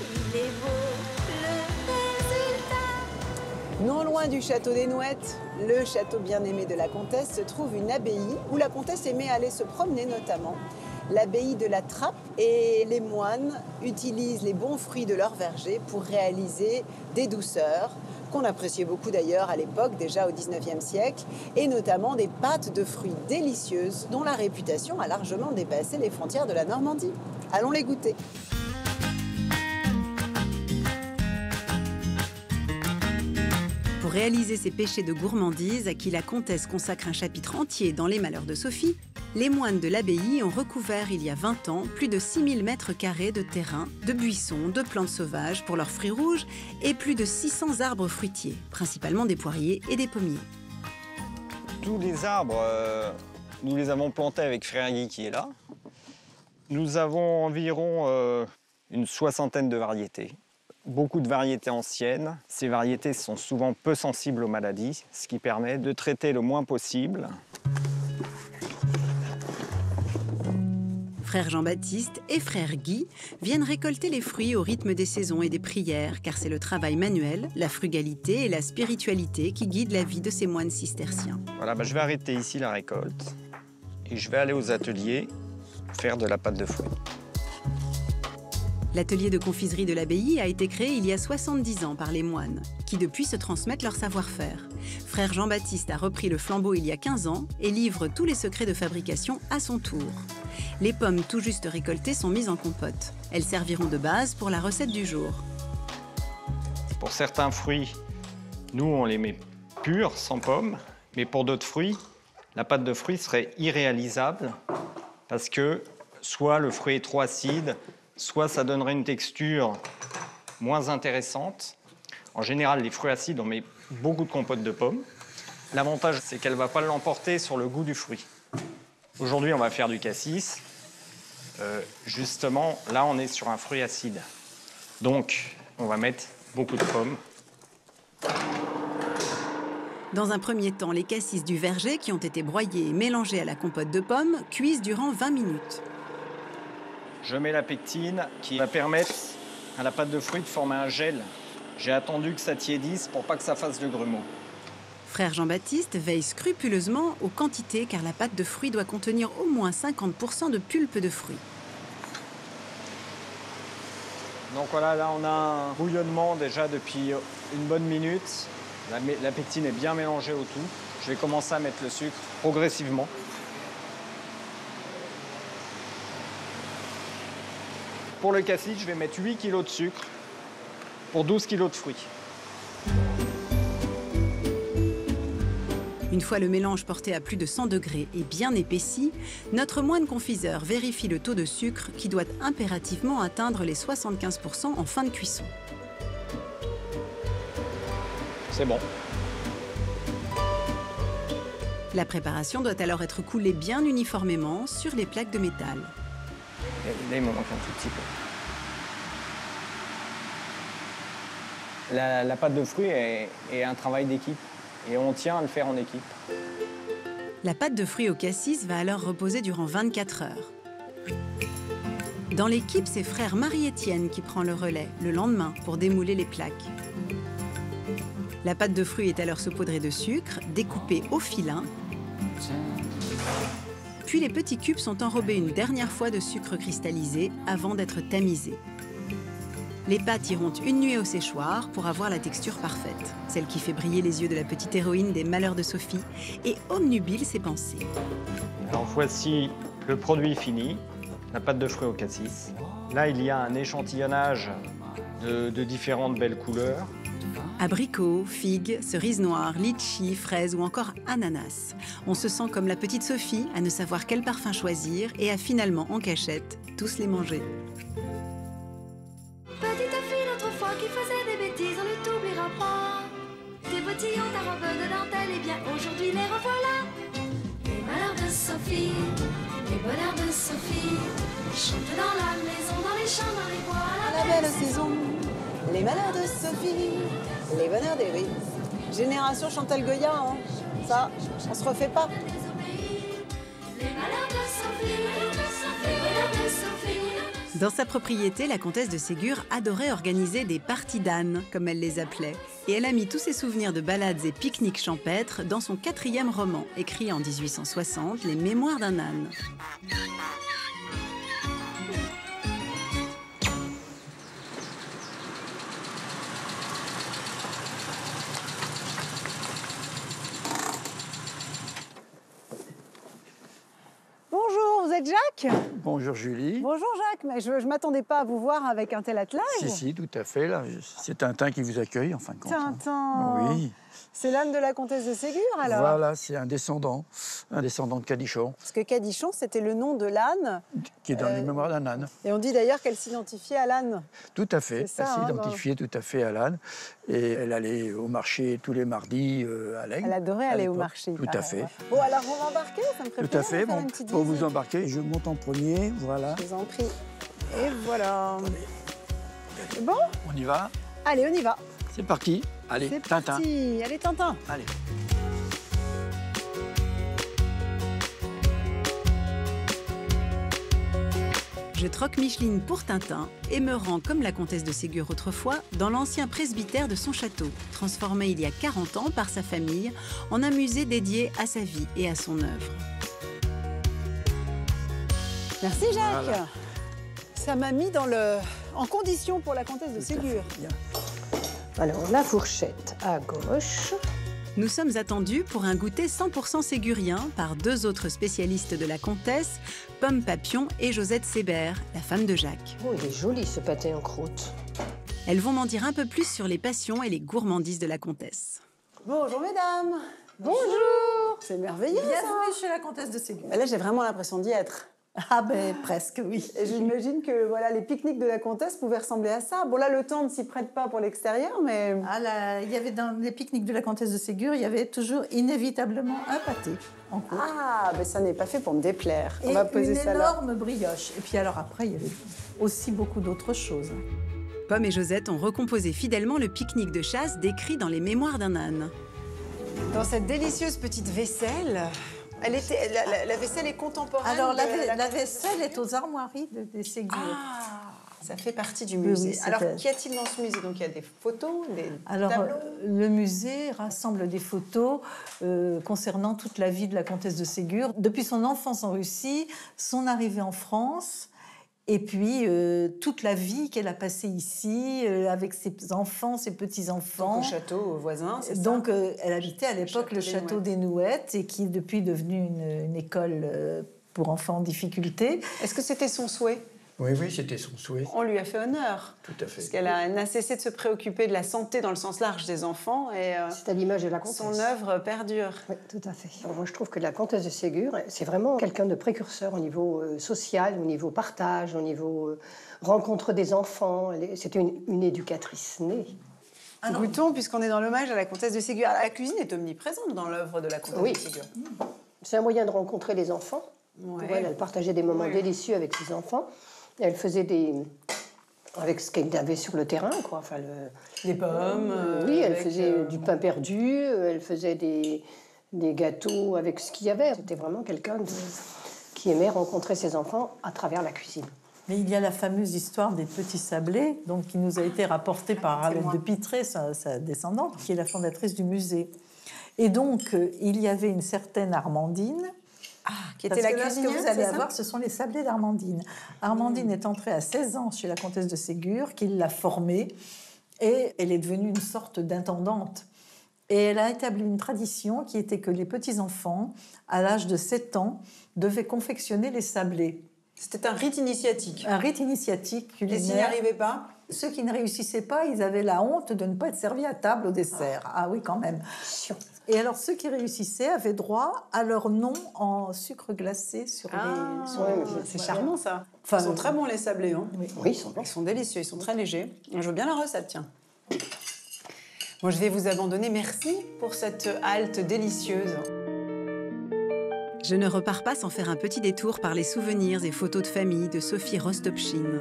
Il est beau le résultat. Non loin du château des Nouettes, le château bien-aimé de la comtesse, se trouve une abbaye où la comtesse aimait aller se promener notamment. l'abbaye de la Trappe, et les moines utilisent les bons fruits de leur verger pour réaliser des douceurs, qu'on appréciait beaucoup d'ailleurs à l'époque, déjà au XIXe siècle, et notamment des pâtes de fruits délicieuses dont la réputation a largement dépassé les frontières de la Normandie. Allons les goûter. Pour réaliser ces péchés de gourmandise à qui la comtesse consacre un chapitre entier dans Les Malheurs de Sophie, les moines de l'abbaye ont recouvert il y a 20 ans plus de 6000 mètres carrés de terrain, de buissons, de plantes sauvages pour leurs fruits rouges et plus de 600 arbres fruitiers, principalement des poiriers et des pommiers. Tous les arbres, nous les avons plantés avec Frère Guy qui est là. Nous avons environ une soixantaine de variétés. Beaucoup de variétés anciennes. Ces variétés sont souvent peu sensibles aux maladies, ce qui permet de traiter le moins possible. Frère Jean-Baptiste et frère Guy viennent récolter les fruits au rythme des saisons et des prières, car c'est le travail manuel, la frugalité et la spiritualité qui guident la vie de ces moines cisterciens. Voilà, je vais arrêter ici la récolte et je vais aller aux ateliers faire de la pâte de fruits. L'atelier de confiserie de l'abbaye a été créé il y a 70 ans par les moines, qui depuis se transmettent leur savoir-faire. Frère Jean-Baptiste a repris le flambeau il y a 15 ans et livre tous les secrets de fabrication à son tour. Les pommes tout juste récoltées sont mises en compote. Elles serviront de base pour la recette du jour. Pour certains fruits, nous on les met purs, sans pommes, mais pour d'autres fruits, la pâte de fruits serait irréalisable parce que soit le fruit est trop acide, soit ça donnerait une texture moins intéressante. En général, les fruits acides, on met beaucoup de compote de pommes. L'avantage, c'est qu'elle ne va pas l'emporter sur le goût du fruit. Aujourd'hui, on va faire du cassis. Justement, là, on est sur un fruit acide. Donc, on va mettre beaucoup de pommes. Dans un premier temps, les cassis du verger qui ont été broyés et mélangés à la compote de pommes cuisent durant 20 minutes. Je mets la pectine qui va permettre à la pâte de fruits de former un gel. J'ai attendu que ça tiédisse pour pas que ça fasse de grumeaux. Frère Jean-Baptiste veille scrupuleusement aux quantités car la pâte de fruits doit contenir au moins 50% de pulpe de fruits. Donc voilà, là on a un bouillonnement déjà depuis une bonne minute. La pectine est bien mélangée au tout. Je vais commencer à mettre le sucre progressivement. Pour le cassis, je vais mettre 8 kg de sucre pour 12 kg de fruits. Une fois le mélange porté à plus de 100 degrés et bien épaissi, notre moine confiseur vérifie le taux de sucre qui doit impérativement atteindre les 75% en fin de cuisson. C'est bon. La préparation doit alors être coulée bien uniformément sur les plaques de métal. Là, il me manque un tout petit peu. La pâte de fruits est un travail d'équipe et on tient à le faire en équipe. La pâte de fruits au cassis va alors reposer durant 24 heures. Dans l'équipe, c'est frère Marie-Étienne qui prend le relais le lendemain pour démouler les plaques. La pâte de fruits est alors saupoudrée de sucre, découpée au filin. Puis les petits cubes sont enrobés une dernière fois de sucre cristallisé avant d'être tamisés. Les pâtes iront une nuit au séchoir pour avoir la texture parfaite, celle qui fait briller les yeux de la petite héroïne des Malheurs de Sophie et obnubile ses pensées. Alors voici le produit fini, la pâte de fruits au cassis. Là, il y a un échantillonnage de différentes belles couleurs. Abricots, figues, cerises noires, litchis, fraises ou encore ananas. On se sent comme la petite Sophie à ne savoir quel parfum choisir et à finalement, en cachette, tous les manger. Petite fille d'autrefois qui faisait des bêtises, on ne t'oubliera pas. Tes bottillons, ta robe de dentelle, et bien aujourd'hui les revoilà. Les malheurs de Sophie, les bonheurs de Sophie, chantent dans la maison, dans les champs, dans les bois, à La belle saison, les malheurs de Sophie, les bonheurs des rues. Génération Chantal Goya, hein. Ça, on se refait pas. les malheurs de Sophie, les bonheurs de Sophie. Dans sa propriété, la comtesse de Ségur adorait organiser des parties d'ânes, comme elle les appelait. Et elle a mis tous ses souvenirs de balades et pique-niques champêtres dans son 4e roman, écrit en 1860, Les Mémoires d'un âne. êtes Jacques? Bonjour Julie. Bonjour Jacques, mais je ne m'attendais pas à vous voir avec un tel attelage. Si, tout à fait. Là, c'est Tintin qui vous accueille, en fin de compte. Tintin. Oui. C'est l'âne de la comtesse de Ségur, alors? Voilà, c'est un descendant de Cadichon. Parce que Cadichon, c'était le nom de l'âne. Qui est dans les mémoires d'un âne. Et on dit d'ailleurs qu'elle s'identifiait à l'âne. Tout à fait. Ça, elle s'identifiait tout à fait à l'âne. Et elle allait au marché tous les mardis à l'Aigle. Elle adorait aller au marché. Tout à fait. Bon, alors on va embarquer, ça me ferait Tout à fait. Bon, pour vous embarquer, je monte en premier, voilà. Je vous en prie. Et voilà. C'est bon? On y va? Allez, on y va. C'est parti. Allez, C'est Tintin. parti. Allez, Tintin. Allez. Je troque Micheline pour Tintin et me rends, comme la comtesse de Ségur autrefois, dans l'ancien presbytère de son château, transformé il y a 40 ans par sa famille en un musée dédié à sa vie et à son œuvre. Merci Jacques. Voilà. Ça m'a mis en condition pour la comtesse de Ségur. Alors, la fourchette à gauche. Nous sommes attendus pour un goûter 100% ségurien par deux autres spécialistes de la comtesse, Pomme Papillon et Josette Sébert, la femme de Jacques. Oh, il est joli ce pâté en croûte. Elles vont m'en dire un peu plus sur les passions et les gourmandises de la comtesse. Bonjour mesdames. Bonjour. C'est merveilleux. Bienvenue chez la comtesse de Ségur. Là, j'ai vraiment l'impression d'y être. Ah ben presque, oui. Et j'imagine que voilà, les pique-niques de la comtesse pouvaient ressembler à ça. Bon là, le temps ne s'y prête pas pour l'extérieur, mais... Il y avait dans les pique-niques de la comtesse de Ségur, il y avait toujours inévitablement un pâté en croûte. Ah, ben ça n'est pas fait pour me déplaire. Et on va poser ça là. une énorme brioche. Et puis alors après, il y avait aussi beaucoup d'autres choses. Pomme et Josette ont recomposé fidèlement le pique-nique de chasse décrit dans les mémoires d'un âne. Dans cette délicieuse petite vaisselle... La vaisselle est contemporaine. Alors, la vaisselle est aux armoiries des Ségur. Ah, ça fait partie du musée. Oui, alors, qu'y a-t-il dans ce musée? Donc, il y a des photos, des Alors, tableaux. le musée rassemble des photos concernant toute la vie de la comtesse de Ségur, depuis son enfance en Russie, son arrivée en France, et puis toute la vie qu'elle a passée ici, avec ses enfants, ses petits-enfants. Donc, au château voisin, c'est ça? Donc, elle habitait à l'époque le château des Nouettes, et qui est depuis devenu une école pour enfants en difficulté. Est-ce que c'était son souhait? Oui, c'était son souhait. On lui a fait honneur. Tout à fait. Parce qu'elle n'a cessé de se préoccuper de la santé dans le sens large des enfants. Et c'est à l'image de la comtesse. Son œuvre perdure. Oui, tout à fait. Alors, moi, je trouve que la comtesse de Ségur, c'est vraiment quelqu'un de précurseur au niveau social, au niveau partage, au niveau rencontre des enfants. C'était une éducatrice née. Goûtons, puisqu'on est dans l'hommage à la comtesse de Ségur. La cuisine est omniprésente dans l'œuvre de la comtesse de Ségur. C'est un moyen de rencontrer les enfants. Ouais. Pour elle partageait des moments délicieux avec ses enfants. Elle faisait avec ce qu'elle avait sur le terrain, quoi. Enfin, des pommes. Oui, elle faisait du pain perdu, elle faisait des gâteaux avec ce qu'il y avait. C'était vraiment quelqu'un qui aimait rencontrer ses enfants à travers la cuisine. Mais il y a la fameuse histoire des petits sablés, donc, qui nous a été rapportée par Arlette de Pitré, sa descendante, qui est la fondatrice du musée. Et donc, il y avait une certaine Armandine, qui était la cuisinière, ce que vous allez avoir, ce sont les sablés d'Armandine. Armandine est entrée à 16 ans chez la comtesse de Ségur, qui l'a formée, et elle est devenue une sorte d'intendante. Et elle a établi une tradition qui était que les petits-enfants, à l'âge de 7 ans, devaient confectionner les sablés. C'était un rite initiatique. Un rite initiatique culinaire. Et s'ils n'y arrivaient pas? Ceux qui ne réussissaient pas, ils avaient la honte de ne pas être servis à table au dessert. Ah oui, quand même. Et alors, ceux qui réussissaient avaient droit à leur nom en sucre glacé sur les... C'est charmant, ça. Enfin, ils sont très bons, les sablés. Hein. Oui, ils sont délicieux, ils sont très légers. Je veux bien la recette, tiens. Moi, je vais vous abandonner. Merci pour cette halte délicieuse. Je ne repars pas sans faire un petit détour par les souvenirs et photos de famille de Sophie Rostopchine.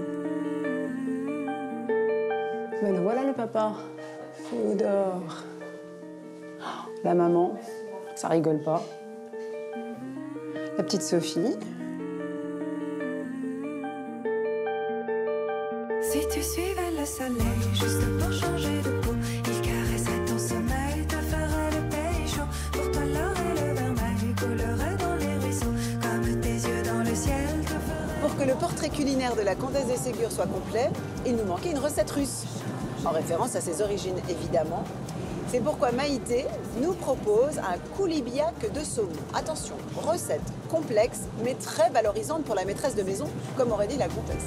Mais voilà le papa. Féodor. La maman, ça rigole pas. La petite Sophie. Si tu suivais le soleil juste pour changer de peau, il caressait ton sommeil, te ferait le pays chaud. Pour toi l'or et le vermeil coulerait dans les ruisseaux, comme tes yeux dans le ciel te feraient... Pour que le portrait culinaire de la comtesse de Ségur soit complet, il nous manquait une recette russe. En référence à ses origines, évidemment. C'est pourquoi Maïté nous propose un koulibiak de saumon. Attention, recette complexe mais très valorisante pour la maîtresse de maison, comme aurait dit la comtesse.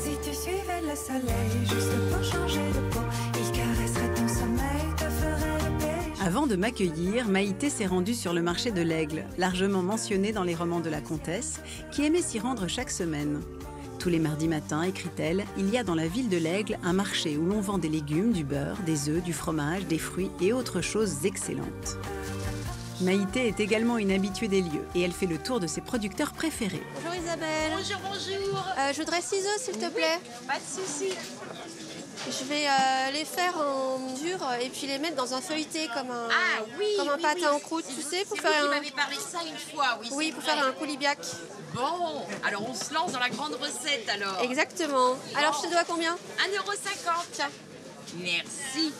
Si tu suivais le soleil juste pour changer de peau, il caresserait ton sommeil, te ferait le péché. Avant de m'accueillir, Maïté s'est rendue sur le marché de l'Aigle, largement mentionné dans les romans de la comtesse, qui aimait s'y rendre chaque semaine. Tous les mardis matins, écrit-elle, il y a dans la ville de l'Aigle un marché où l'on vend des légumes, du beurre, des œufs, du fromage, des fruits et autres choses excellentes. Maïté est également une habituée des lieux et elle fait le tour de ses producteurs préférés. Bonjour Isabelle. Bonjour, bonjour. Je voudrais 6 œufs s'il te plaît. Pas de souci. Je vais les faire en dur et puis les mettre dans un feuilleté comme un, pâté en croûte, tu sais, pour faire un... Vous m'avez parlé de ça une fois, oui. Oui, pour faire un koulibiak. Bon, alors on se lance dans la grande recette alors. Exactement. Bon. Alors je te dois combien? 1,50 €. Merci.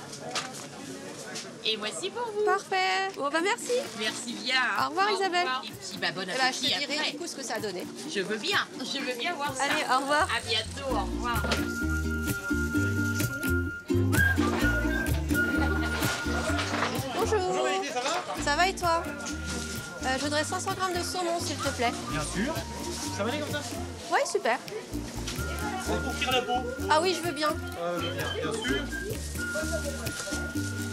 Et voici pour vous. Parfait. Bon bah merci. Merci bien. Au revoir Isabelle. Et puis bon appétit. Je te dirai du coup ce que ça a donné. Je veux bien voir ça. Allez, au revoir. À bientôt, au revoir. Bonjour. Bonjour Maïté, ça va? Ça va et toi? Je voudrais 500 grammes de saumon s'il te plaît. Bien sûr. Ça va aller comme ça? Ouais, super. C'est pour cuire la peau? Ah oui, je veux bien. Bien sûr.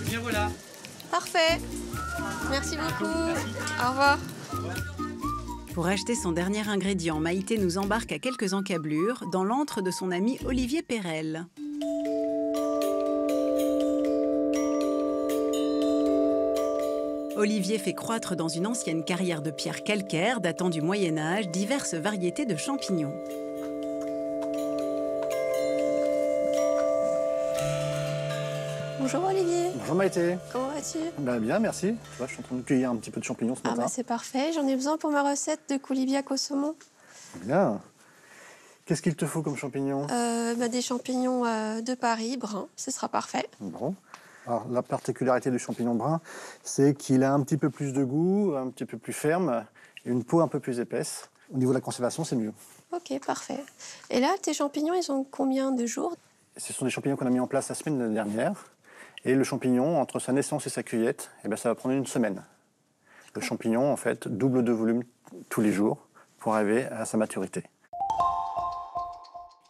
Et bien voilà. Parfait. Merci beaucoup. Au revoir. Pour acheter son dernier ingrédient, Maïté nous embarque à quelques encablures dans l'antre de son ami Olivier Perel. Olivier fait croître dans une ancienne carrière de pierre calcaire datant du Moyen-Âge diverses variétés de champignons. Bonjour Olivier. Bonjour Maïté. Comment vas-tu? Bien, merci. Tu vois, je suis en train de cueillir un petit peu de champignons ce matin. C'est parfait. J'en ai besoin pour ma recette de koulibiak au saumon. Bien. Qu'est-ce qu'il te faut comme champignons? Des champignons de Paris, bruns. Ce sera parfait. Bon. Alors, la particularité du champignon brun, c'est qu'il a un petit peu plus de goût, un petit peu plus ferme, et une peau un peu plus épaisse. Au niveau de la conservation, c'est mieux. Ok, parfait. Et là, tes champignons, ils ont combien de jours? Ce sont des champignons qu'on a mis en place la semaine dernière. Et le champignon, entre sa naissance et sa cueillette, ça va prendre une semaine. Le champignon, en fait, double de volume tous les jours pour arriver à sa maturité.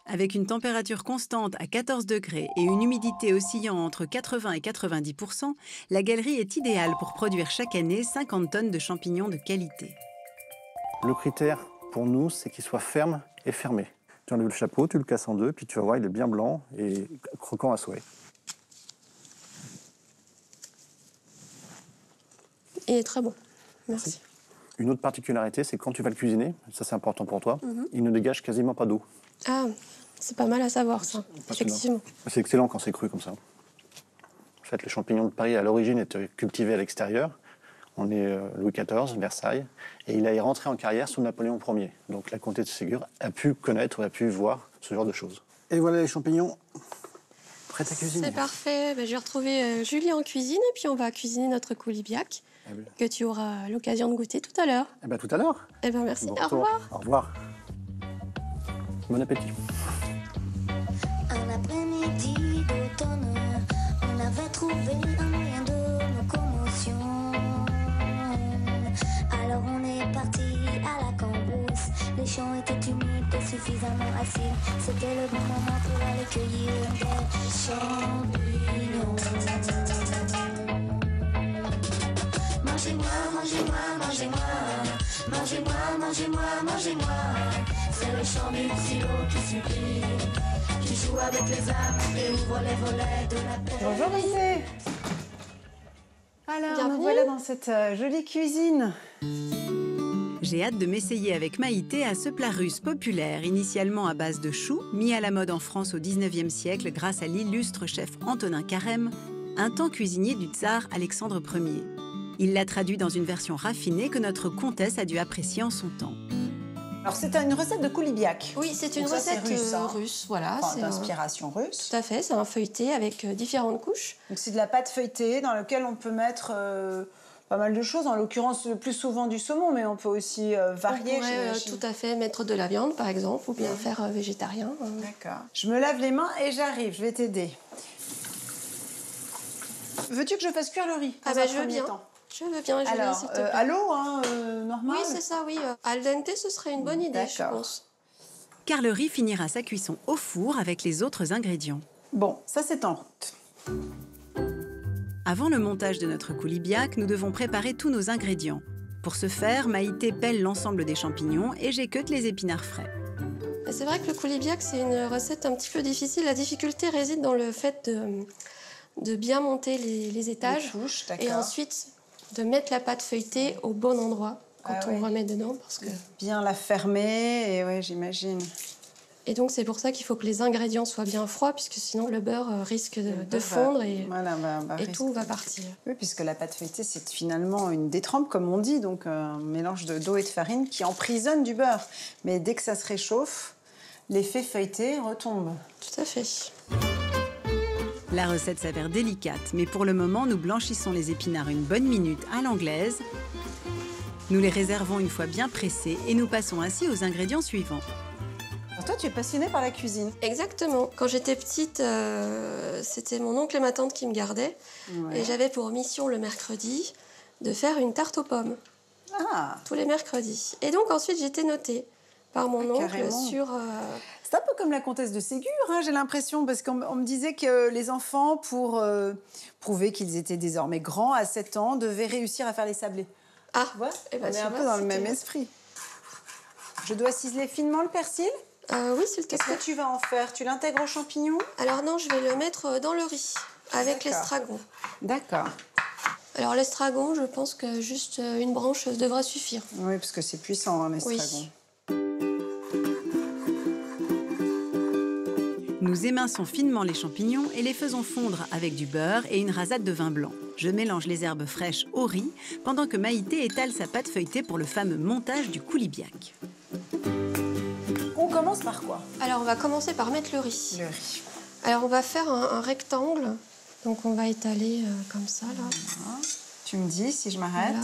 Avec une température constante à 14 degrés et une humidité oscillant entre 80 et 90%, la galerie est idéale pour produire chaque année 50 tonnes de champignons de qualité. Le critère pour nous, c'est qu'il soit ferme et fermé. Tu enlèves le chapeau, tu le casses en deux, puis tu vas voir, il est bien blanc et croquant à souhait. Il est très bon. Merci. Une autre particularité, c'est que quand tu vas le cuisiner, ça c'est important pour toi, il ne dégage quasiment pas d'eau. Ah, c'est pas mal à savoir ça, effectivement. C'est excellent quand c'est cru comme ça. En fait, le champignon de Paris, à l'origine, était cultivé à l'extérieur. On est Louis XIV, Versailles, et il est rentré en carrière sous Napoléon Ier. Donc la comtesse de Ségur a pu connaître, a pu voir ce genre de choses. Et voilà les champignons prêts à cuisiner. C'est parfait. J'ai retrouvé Julie en cuisine, et puis on va cuisiner notre koulibiak, que tu auras l'occasion de goûter tout à l'heure. Tout à l'heure. Merci. Bon au revoir. Au revoir. Bon appétit. Un après-midi d'automne, on avait trouvé un moyen de locomotion. Alors on est parti à la cambrousse. Les champs étaient humides et suffisamment acides. C'était le bon moment pour aller cueillir des champignons. Mangez-moi, mangez-moi, mangez-moi. Mangez-moi, mangez-moi, mangez-moi. C'est le chant du silo qui supplie, qui joue avec les âmes et ouvre les volets de la paix. Bonjour Maïté. Alors, bienvenue. nous voilà dans cette jolie cuisine. J'ai hâte de m'essayer avec Maïté à ce plat russe populaire, initialement à base de choux, mis à la mode en France au XIXe siècle grâce à l'illustre chef Antonin Carême, un temps cuisinier du tsar Alexandre Ier. Il l'a traduit dans une version raffinée que notre comtesse a dû apprécier en son temps. Alors c'est une recette de koulibiak. Oui, c'est une Donc ça, recette c'est russe, voilà. Enfin, c'est d'inspiration russe. Tout à fait, c'est un feuilleté avec différentes couches. Donc c'est de la pâte feuilletée dans laquelle on peut mettre pas mal de choses, en l'occurrence le plus souvent du saumon, mais on peut aussi varier. On pourrait tout à fait mettre de la viande par exemple, ou bien faire végétarien. D'accord. Je me lave les mains et j'arrive, je vais t'aider. veux-tu que je fasse cuire le riz Ah bah, je veux bien. Je veux bien, Julie, alors, s'il te plaît. à l'eau, hein, normal. Oui, c'est ça, oui. Al dente, ce serait une bonne idée, je pense. Car le riz finira sa cuisson au four avec les autres ingrédients. Bon, ça c'est en route. Avant le montage de notre coulibiac, nous devons préparer tous nos ingrédients. Pour ce faire, Maïté pèle l'ensemble des champignons et j'équeute les épinards frais. C'est vrai que le coulibiac, c'est une recette un petit peu difficile. La difficulté réside dans le fait de bien monter les étages. Les couches, et ensuite de mettre la pâte feuilletée au bon endroit quand on remet dedans. Parce que... Bien la fermer, et ouais, j'imagine. Et donc, c'est pour ça qu'il faut que les ingrédients soient bien froids, puisque sinon le beurre risque de fondre et tout va partir. Oui, puisque la pâte feuilletée, c'est finalement une détrempe, comme on dit, donc un mélange d'eau et de farine qui emprisonne du beurre. Mais dès que ça se réchauffe, l'effet feuilleté retombe. Tout à fait. La recette s'avère délicate, mais pour le moment, nous blanchissons les épinards une bonne minute à l'anglaise. Nous les réservons une fois bien pressés et nous passons ainsi aux ingrédients suivants. Alors toi, tu es passionnée par la cuisine. Exactement. Quand j'étais petite, c'était mon oncle et ma tante qui me gardaient. Ouais. Et j'avais pour mission le mercredi de faire une tarte aux pommes. Ah. Tous les mercredis. Et donc ensuite, j'étais notée par mon oncle carrément. sur... C'est un peu comme la comtesse de Ségur, hein, j'ai l'impression, parce qu'on me disait que les enfants, pour prouver qu'ils étaient désormais grands, à 7 ans, devaient réussir à faire les sablés. Ah, tu vois, eh ben, on est un peu dans le même esprit. Je dois ciseler finement le persil. Oui, s'il te plaît. Qu'est-ce que tu vas en faire? Tu l'intègres aux champignons? Alors non, je vais le mettre dans le riz, avec l'estragon. D'accord. Alors l'estragon, je pense que juste une branche devrait suffire. Oui, parce que c'est puissant, hein, l'estragon. Oui. Nous éminçons finement les champignons et les faisons fondre avec du beurre et une rasade de vin blanc. Je mélange les herbes fraîches au riz, pendant que Maïté étale sa pâte feuilletée pour le fameux montage du coulibiac. On commence par quoi? Alors, on va commencer par mettre le riz. Le riz. Alors, on va faire un rectangle. Donc, on va étaler comme ça, là. Voilà. Tu me dis si je m'arrête?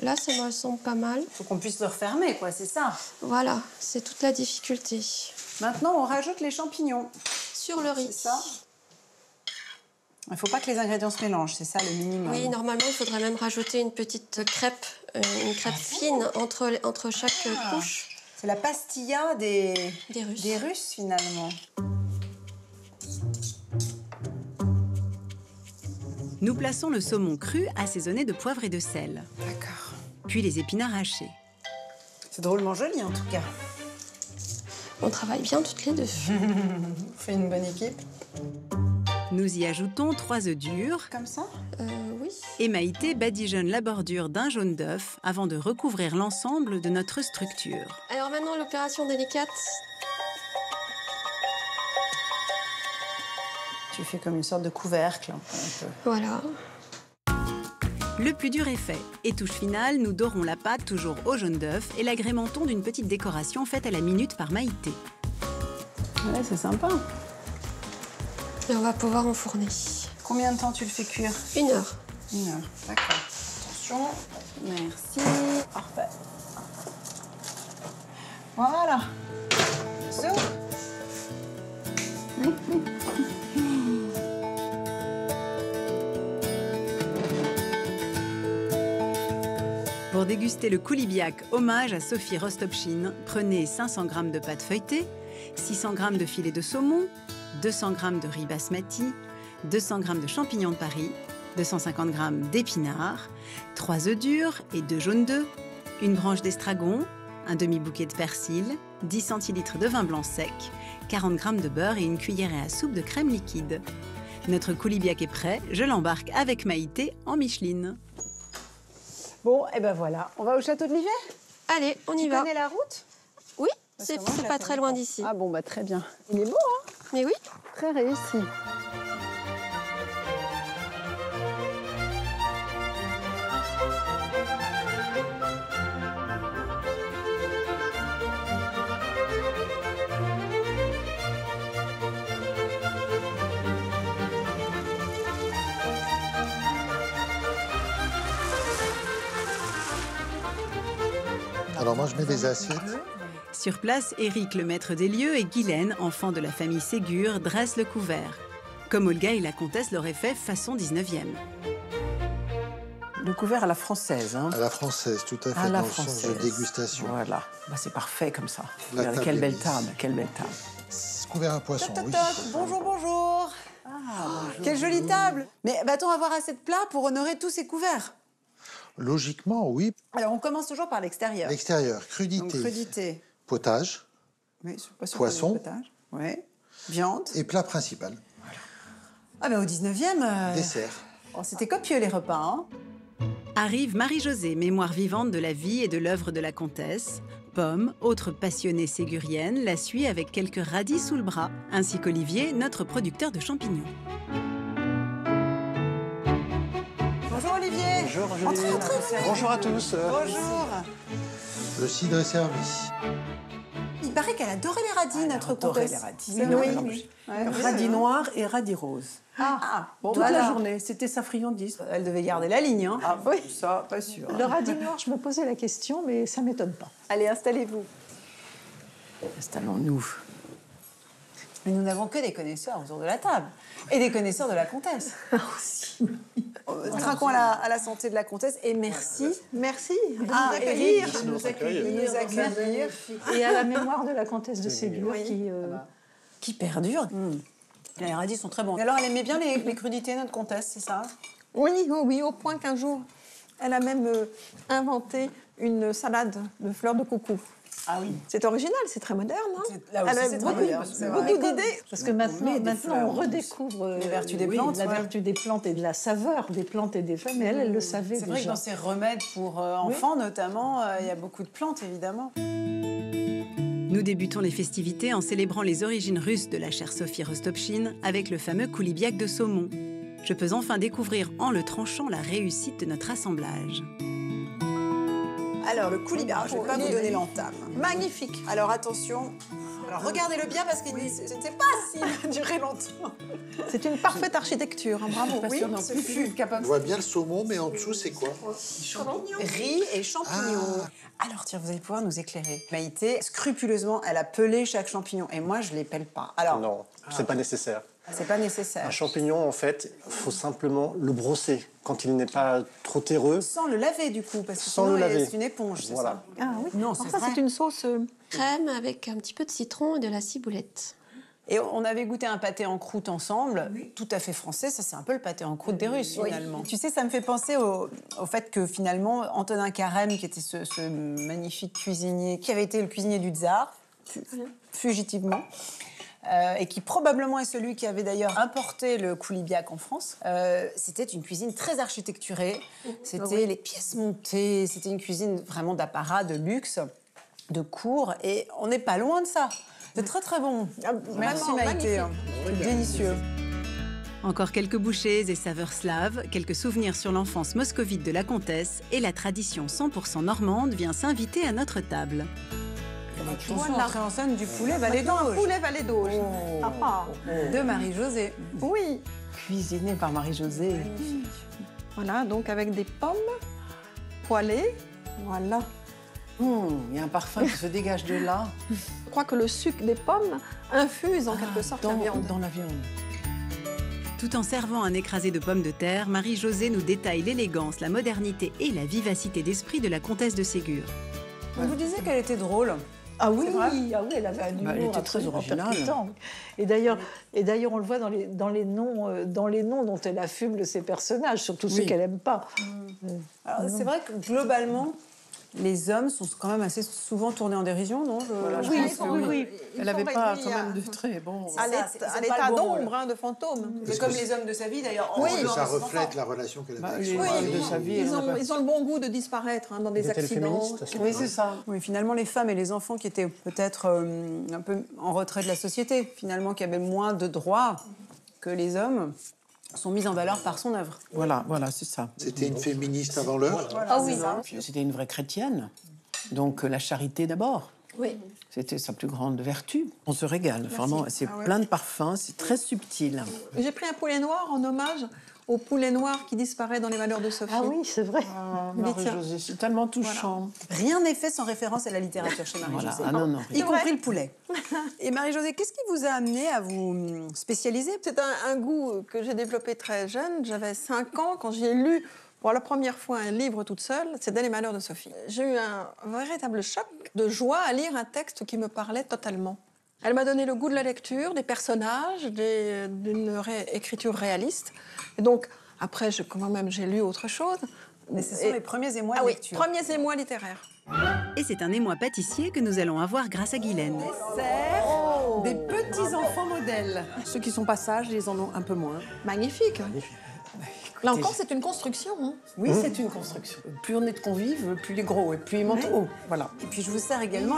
Là, ça me semble pas mal. Il faut qu'on puisse le refermer, quoi, c'est ça? Voilà, c'est toute la difficulté. Maintenant, on rajoute les champignons. Sur le riz. C'est ça? Il ne faut pas que les ingrédients se mélangent, c'est ça le minimum? Oui, normalement, il faudrait même rajouter une petite crêpe, fine entre chaque couche. C'est la pastilla des Russes. Des Russes, finalement. Nous plaçons le saumon cru assaisonné de poivre et de sel. D'accord. Puis les épinards hachés. C'est drôlement joli, en tout cas. On travaille bien toutes les deux. On fait une bonne équipe. Nous y ajoutons 3 œufs durs. Comme ça? Oui. Et Maïté badigeonne la bordure d'un jaune d'œuf avant de recouvrir l'ensemble de notre structure. Alors maintenant, l'opération délicate. Tu fais comme une sorte de couvercle. Un peu. Voilà. Le plus dur est fait. Et touche finale, nous dorons la pâte toujours au jaune d'œuf et l'agrémentons d'une petite décoration faite à la minute par Maïté. Ouais, c'est sympa. Et on va pouvoir enfourner. Combien de temps tu le fais cuire? 1 heure. 1 heure, d'accord. Attention. Merci. Parfait. Voilà. So. Pour déguster le coulibiac hommage à Sophie Rostopchine, prenez 500 g de pâte feuilletée, 600 g de filet de saumon, 200 g de riz basmati, 200 g de champignons de Paris, 250 g d'épinards, 3 œufs durs et 2 jaunes d'œufs, une branche d'estragon, un demi-bouquet de persil, 10 centilitres de vin blanc sec, 40 g de beurre et une cuillerée à soupe de crème liquide. Notre coulibiac est prêt, je l'embarque avec Maïté en Micheline. Bon, et ben voilà, on va au château de Livet? Allez, on y va. Tu connais la route? Oui, c'est pas très loin d'ici. Ah bon, bah très bien. Il est beau, hein? Mais oui. Très réussi. Alors moi, je mets des assiettes. Sur place, Éric, le maître des lieux, et Guylaine, enfant de la famille Ségur, dressent le couvert. comme Olga et la comtesse l'auraient fait façon 19e. Le couvert à la française. Hein. À la française, tout à fait, À la dans le sens française. de dégustation. Voilà, bah, c'est parfait comme ça. La Regardez, table quelle est belle mise. table, quelle belle table. Couvert à poisson, Toc, oui. toc, toc. Bonjour, bonjour. Quelle jolie table. Mais va-t-on avoir assez de plats pour honorer tous ces couverts? Logiquement, oui. Alors, on commence toujours par l'extérieur. L'extérieur, crudité, Donc, crudité. potage Oui, je suis pas sûre Poisson. qu'il y ait de potage. Oui. Viande. et plat principal. Ah ben au 19e... Dessert. oh, c'était copieux les repas, hein. Arrive Marie-Josée, mémoire vivante de la vie et de l'œuvre de la comtesse. Pomme, autre passionnée ségurienne, la suit avec quelques radis sous le bras, ainsi qu'Olivier, notre producteur de champignons. Bonjour Olivier. Bonjour, Entrez, entrez, venez. Bonjour à tous. Bonjour. Le cidre est servi. Il paraît qu'elle adorait les radis, notre adorait comtesse. les radis. C'est Oui, vrai. oui. Ouais, Radis noir et radis rose. bon, Toute voilà. la journée, c'était sa friandise. Elle devait garder la ligne, hein. Ah oui, ça, pas sûr. Le radis noir, je me posais la question, mais ça ne m'étonne pas. Allez, installez-vous. Installons-nous. Mais nous n'avons que des connaisseurs autour de la table. Et des connaisseurs de la comtesse. Aussi. Trinquons à la santé de la comtesse et merci. Merci de nous Eric, accueillir. de nous accueillir. Et à la mémoire de la comtesse de Ségur Oui. qui Qui perdure. Les radis sont très bons. Et alors, elle aimait bien les crudités, notre comtesse, c'est ça? Oui, oui, au point qu'un jour, elle a même inventé une salade de fleurs de coucou. Ah oui. C'est original, c'est très moderne. Hein. Là aussi, Elle a c'est beaucoup, très moderne, c'est vrai. beaucoup d'idées. Parce que maintenant, des on fleurs, redécouvre les vertus des plantes, la ouais. vertu des plantes et de la saveur des plantes et des feuilles. Mais elle le savait C'est vrai que déjà. dans ces remèdes pour enfants, notamment, il y a beaucoup de plantes, évidemment. Nous débutons les festivités en célébrant les origines russes de la chère Sophie Rostopchine avec le fameux koulibiak de saumon. Je peux enfin découvrir en le tranchant la réussite de notre assemblage. Alors, le koulibiak, je ne vais pas vous donner l'entame. Magnifique. Alors, attention. Alors, regardez-le bien parce que c'était pas si duré longtemps. C'est une parfaite architecture, hein, bravo. Pas sûr non plus que je suis On capable. voit bien le saumon, mais en dessous, c'est quoi? Riz et champignons. Alors, tiens, vous allez pouvoir nous éclairer. Maïté, scrupuleusement, elle a pelé chaque champignon. Et moi, je ne les pèle pas. Alors, Non, c'est pas nécessaire. c'est pas nécessaire. Un champignon, en fait, il faut simplement le brosser quand il n'est pas trop terreux. Sans le laver, du coup, parce que Sans sinon, le laver. c'est une éponge, c'est Voilà. ça? Ah oui. Non, Alors c'est ça, vrai. c'est une sauce. Crème avec un petit peu de citron et de la ciboulette. Et on avait goûté un pâté en croûte ensemble, tout à fait français. Ça, c'est un peu le pâté en croûte des Russes, finalement. Tu sais, ça me fait penser au fait que, finalement, Antonin Carême, qui était ce magnifique cuisinier, qui avait été le cuisinier du tsar, fugitivement, et qui probablement est celui qui avait d'ailleurs importé le koulibiak en France. C'était une cuisine très architecturée. C'était les pièces montées. C'était une cuisine vraiment d'apparat, de luxe, de cour. Et on n'est pas loin de ça. C'est très, très bon. Merci, Maïté. C'est délicieux. Encore quelques bouchées et saveurs slaves, quelques souvenirs sur l'enfance moscovite de la comtesse et la tradition 100% normande vient s'inviter à notre table. Attention, l'entrée en scène du poulet Vallée d'Auge. Poulet Vallée d'Auge. De Marie-Josée. Oui. Cuisiné par Marie-Josée. Voilà, donc avec des pommes poêlées. Voilà. Il y a un parfum qui se dégage de là. Je crois que le sucre des pommes infuse en quelque sorte la viande. Dans la viande. Tout en servant un écrasé de pommes de terre, Marie-Josée nous détaille l'élégance, la modernité et la vivacité d'esprit de la comtesse de Ségur. On vous disait qu'elle était drôle. Ah oui, C'est vrai elle avait un humour elle était très absolument originale. percutant. Et d'ailleurs, on le voit dans les noms dont elle affuble ses personnages, surtout ceux qu'elle n'aime pas. Alors, c'est vrai que globalement, les hommes sont quand même assez souvent tournés en dérision, non? Oui. Elle n'avait pas quand même de très bon. À l'état d'ombre, de fantôme. C'est comme les hommes de sa vie, d'ailleurs. Parce que ça reflète la relation qu'elle avait avec son mari. de sa vie. Ils ont le bon goût de disparaître dans des était accidents. féministe à ce Oui, c'est ça. Oui, finalement, les femmes et les enfants qui étaient peut-être un peu en retrait de la société, finalement, qui avaient moins de droits que les hommes, sont mis en valeur par son œuvre. Voilà, c'est ça. C'était une féministe avant l'heure. Ah oui. C'était une vraie chrétienne. Donc la charité d'abord. Oui. C'était sa plus grande vertu. On se régale, Merci. vraiment. C'est Ah ouais. plein de parfums, c'est très subtil. J'ai pris un poulet noir en hommage au poulet noir qui disparaît dans Les Malheurs de Sophie. Ah oui, c'est vrai. Marie-Josée, c'est tellement touchant. Rien n'est fait sans référence à la littérature chez Marie-Josée. Voilà. Ah non, non, Y rien. compris le poulet. Et Marie-Josée, qu'est-ce qui vous a amené à vous spécialiser? C'est un goût que j'ai développé très jeune. J'avais 5 ans quand j'ai lu pour la première fois un livre toute seule. C'était Les Malheurs de Sophie. J'ai eu un véritable choc de joie à lire un texte qui me parlait totalement. Elle m'a donné le goût de la lecture, des personnages, d'une écriture réaliste. Et donc, après, quand même, j'ai lu autre chose. Mais ce sont les premiers émois de lecture. Premiers émois littéraires. Et c'est un émoi pâtissier que nous allons avoir grâce à Guylaine. Des petits-enfants modèles. Ceux qui sont pas sages, ils en ont un peu moins. Magnifique. Là encore, c'est une construction. Hein. Oui, c'est une construction. Plus on est de convives, plus il est gros et plus il monte haut. Voilà. Et puis je vous sers également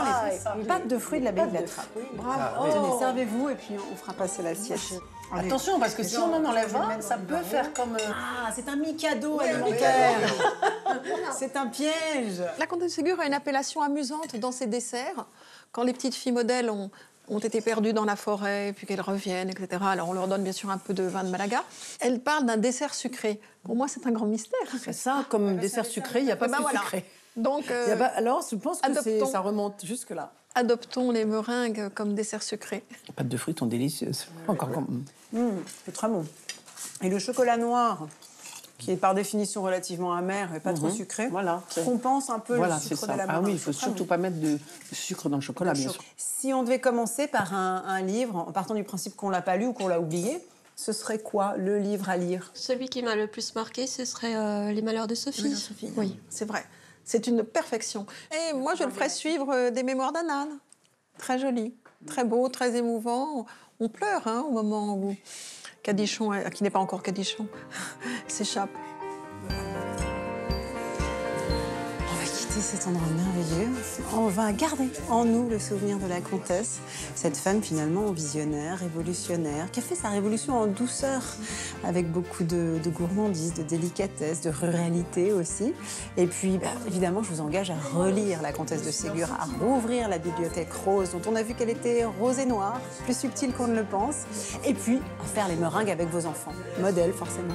les pâtes de fruits de l'abbaye de la Trappe. Bravo. Tenez, servez-vous et puis on fera passer l'assiette. Attention, parce que si on en enlève un, ça peut faire comme... Ah, c'est un mi-cadeau alimentaire. C'est un piège. La comtesse de Ségur a une appellation amusante dans ses desserts. Quand les petites filles modèles ont été perdues dans la forêt, puis qu'elles reviennent, etc. Alors on leur donne bien sûr un peu de vin de Malaga. Elle parle d'un dessert sucré. Pour moi, c'est un grand mystère. C'est ça, comme dessert sucré, il n'y a pas plus voilà. sucré. Donc, alors, je pense que ça remonte jusque-là. Adoptons les meringues comme dessert sucré. Les pâtes de fruits sont délicieuses. Encore comme... C'est très bon. Et le chocolat noir, qui est par définition relativement amer et pas trop sucré, compense un peu le sucre de la Ah oui, il ne faut surtout pas mettre de sucre dans le chocolat, bien sûr. Si on devait commencer par un livre, en partant du principe qu'on ne l'a pas lu ou qu'on l'a oublié, ce serait quoi le livre à lire? Celui qui m'a le plus marqué, ce serait Les Malheurs de Sophie. Oui, c'est vrai. C'est une perfection. Et moi, je le ferais suivre des Mémoires d'un âne. Très joli, très beau, très émouvant. On pleure au moment où Cadichon, qui n'est pas encore Cadichon, s'échappe. On va quitter cet endroit merveilleux. On va garder en nous le souvenir de la comtesse, cette femme finalement visionnaire, révolutionnaire, qui a fait sa révolution en douceur, avec beaucoup de gourmandise, de délicatesse, de ruralité aussi. Et puis, évidemment, je vous engage à relire la comtesse de Ségur, à rouvrir la bibliothèque rose, dont on a vu qu'elle était rose et noire, plus subtile qu'on ne le pense. Et puis, à faire les meringues avec vos enfants. Modèle, forcément.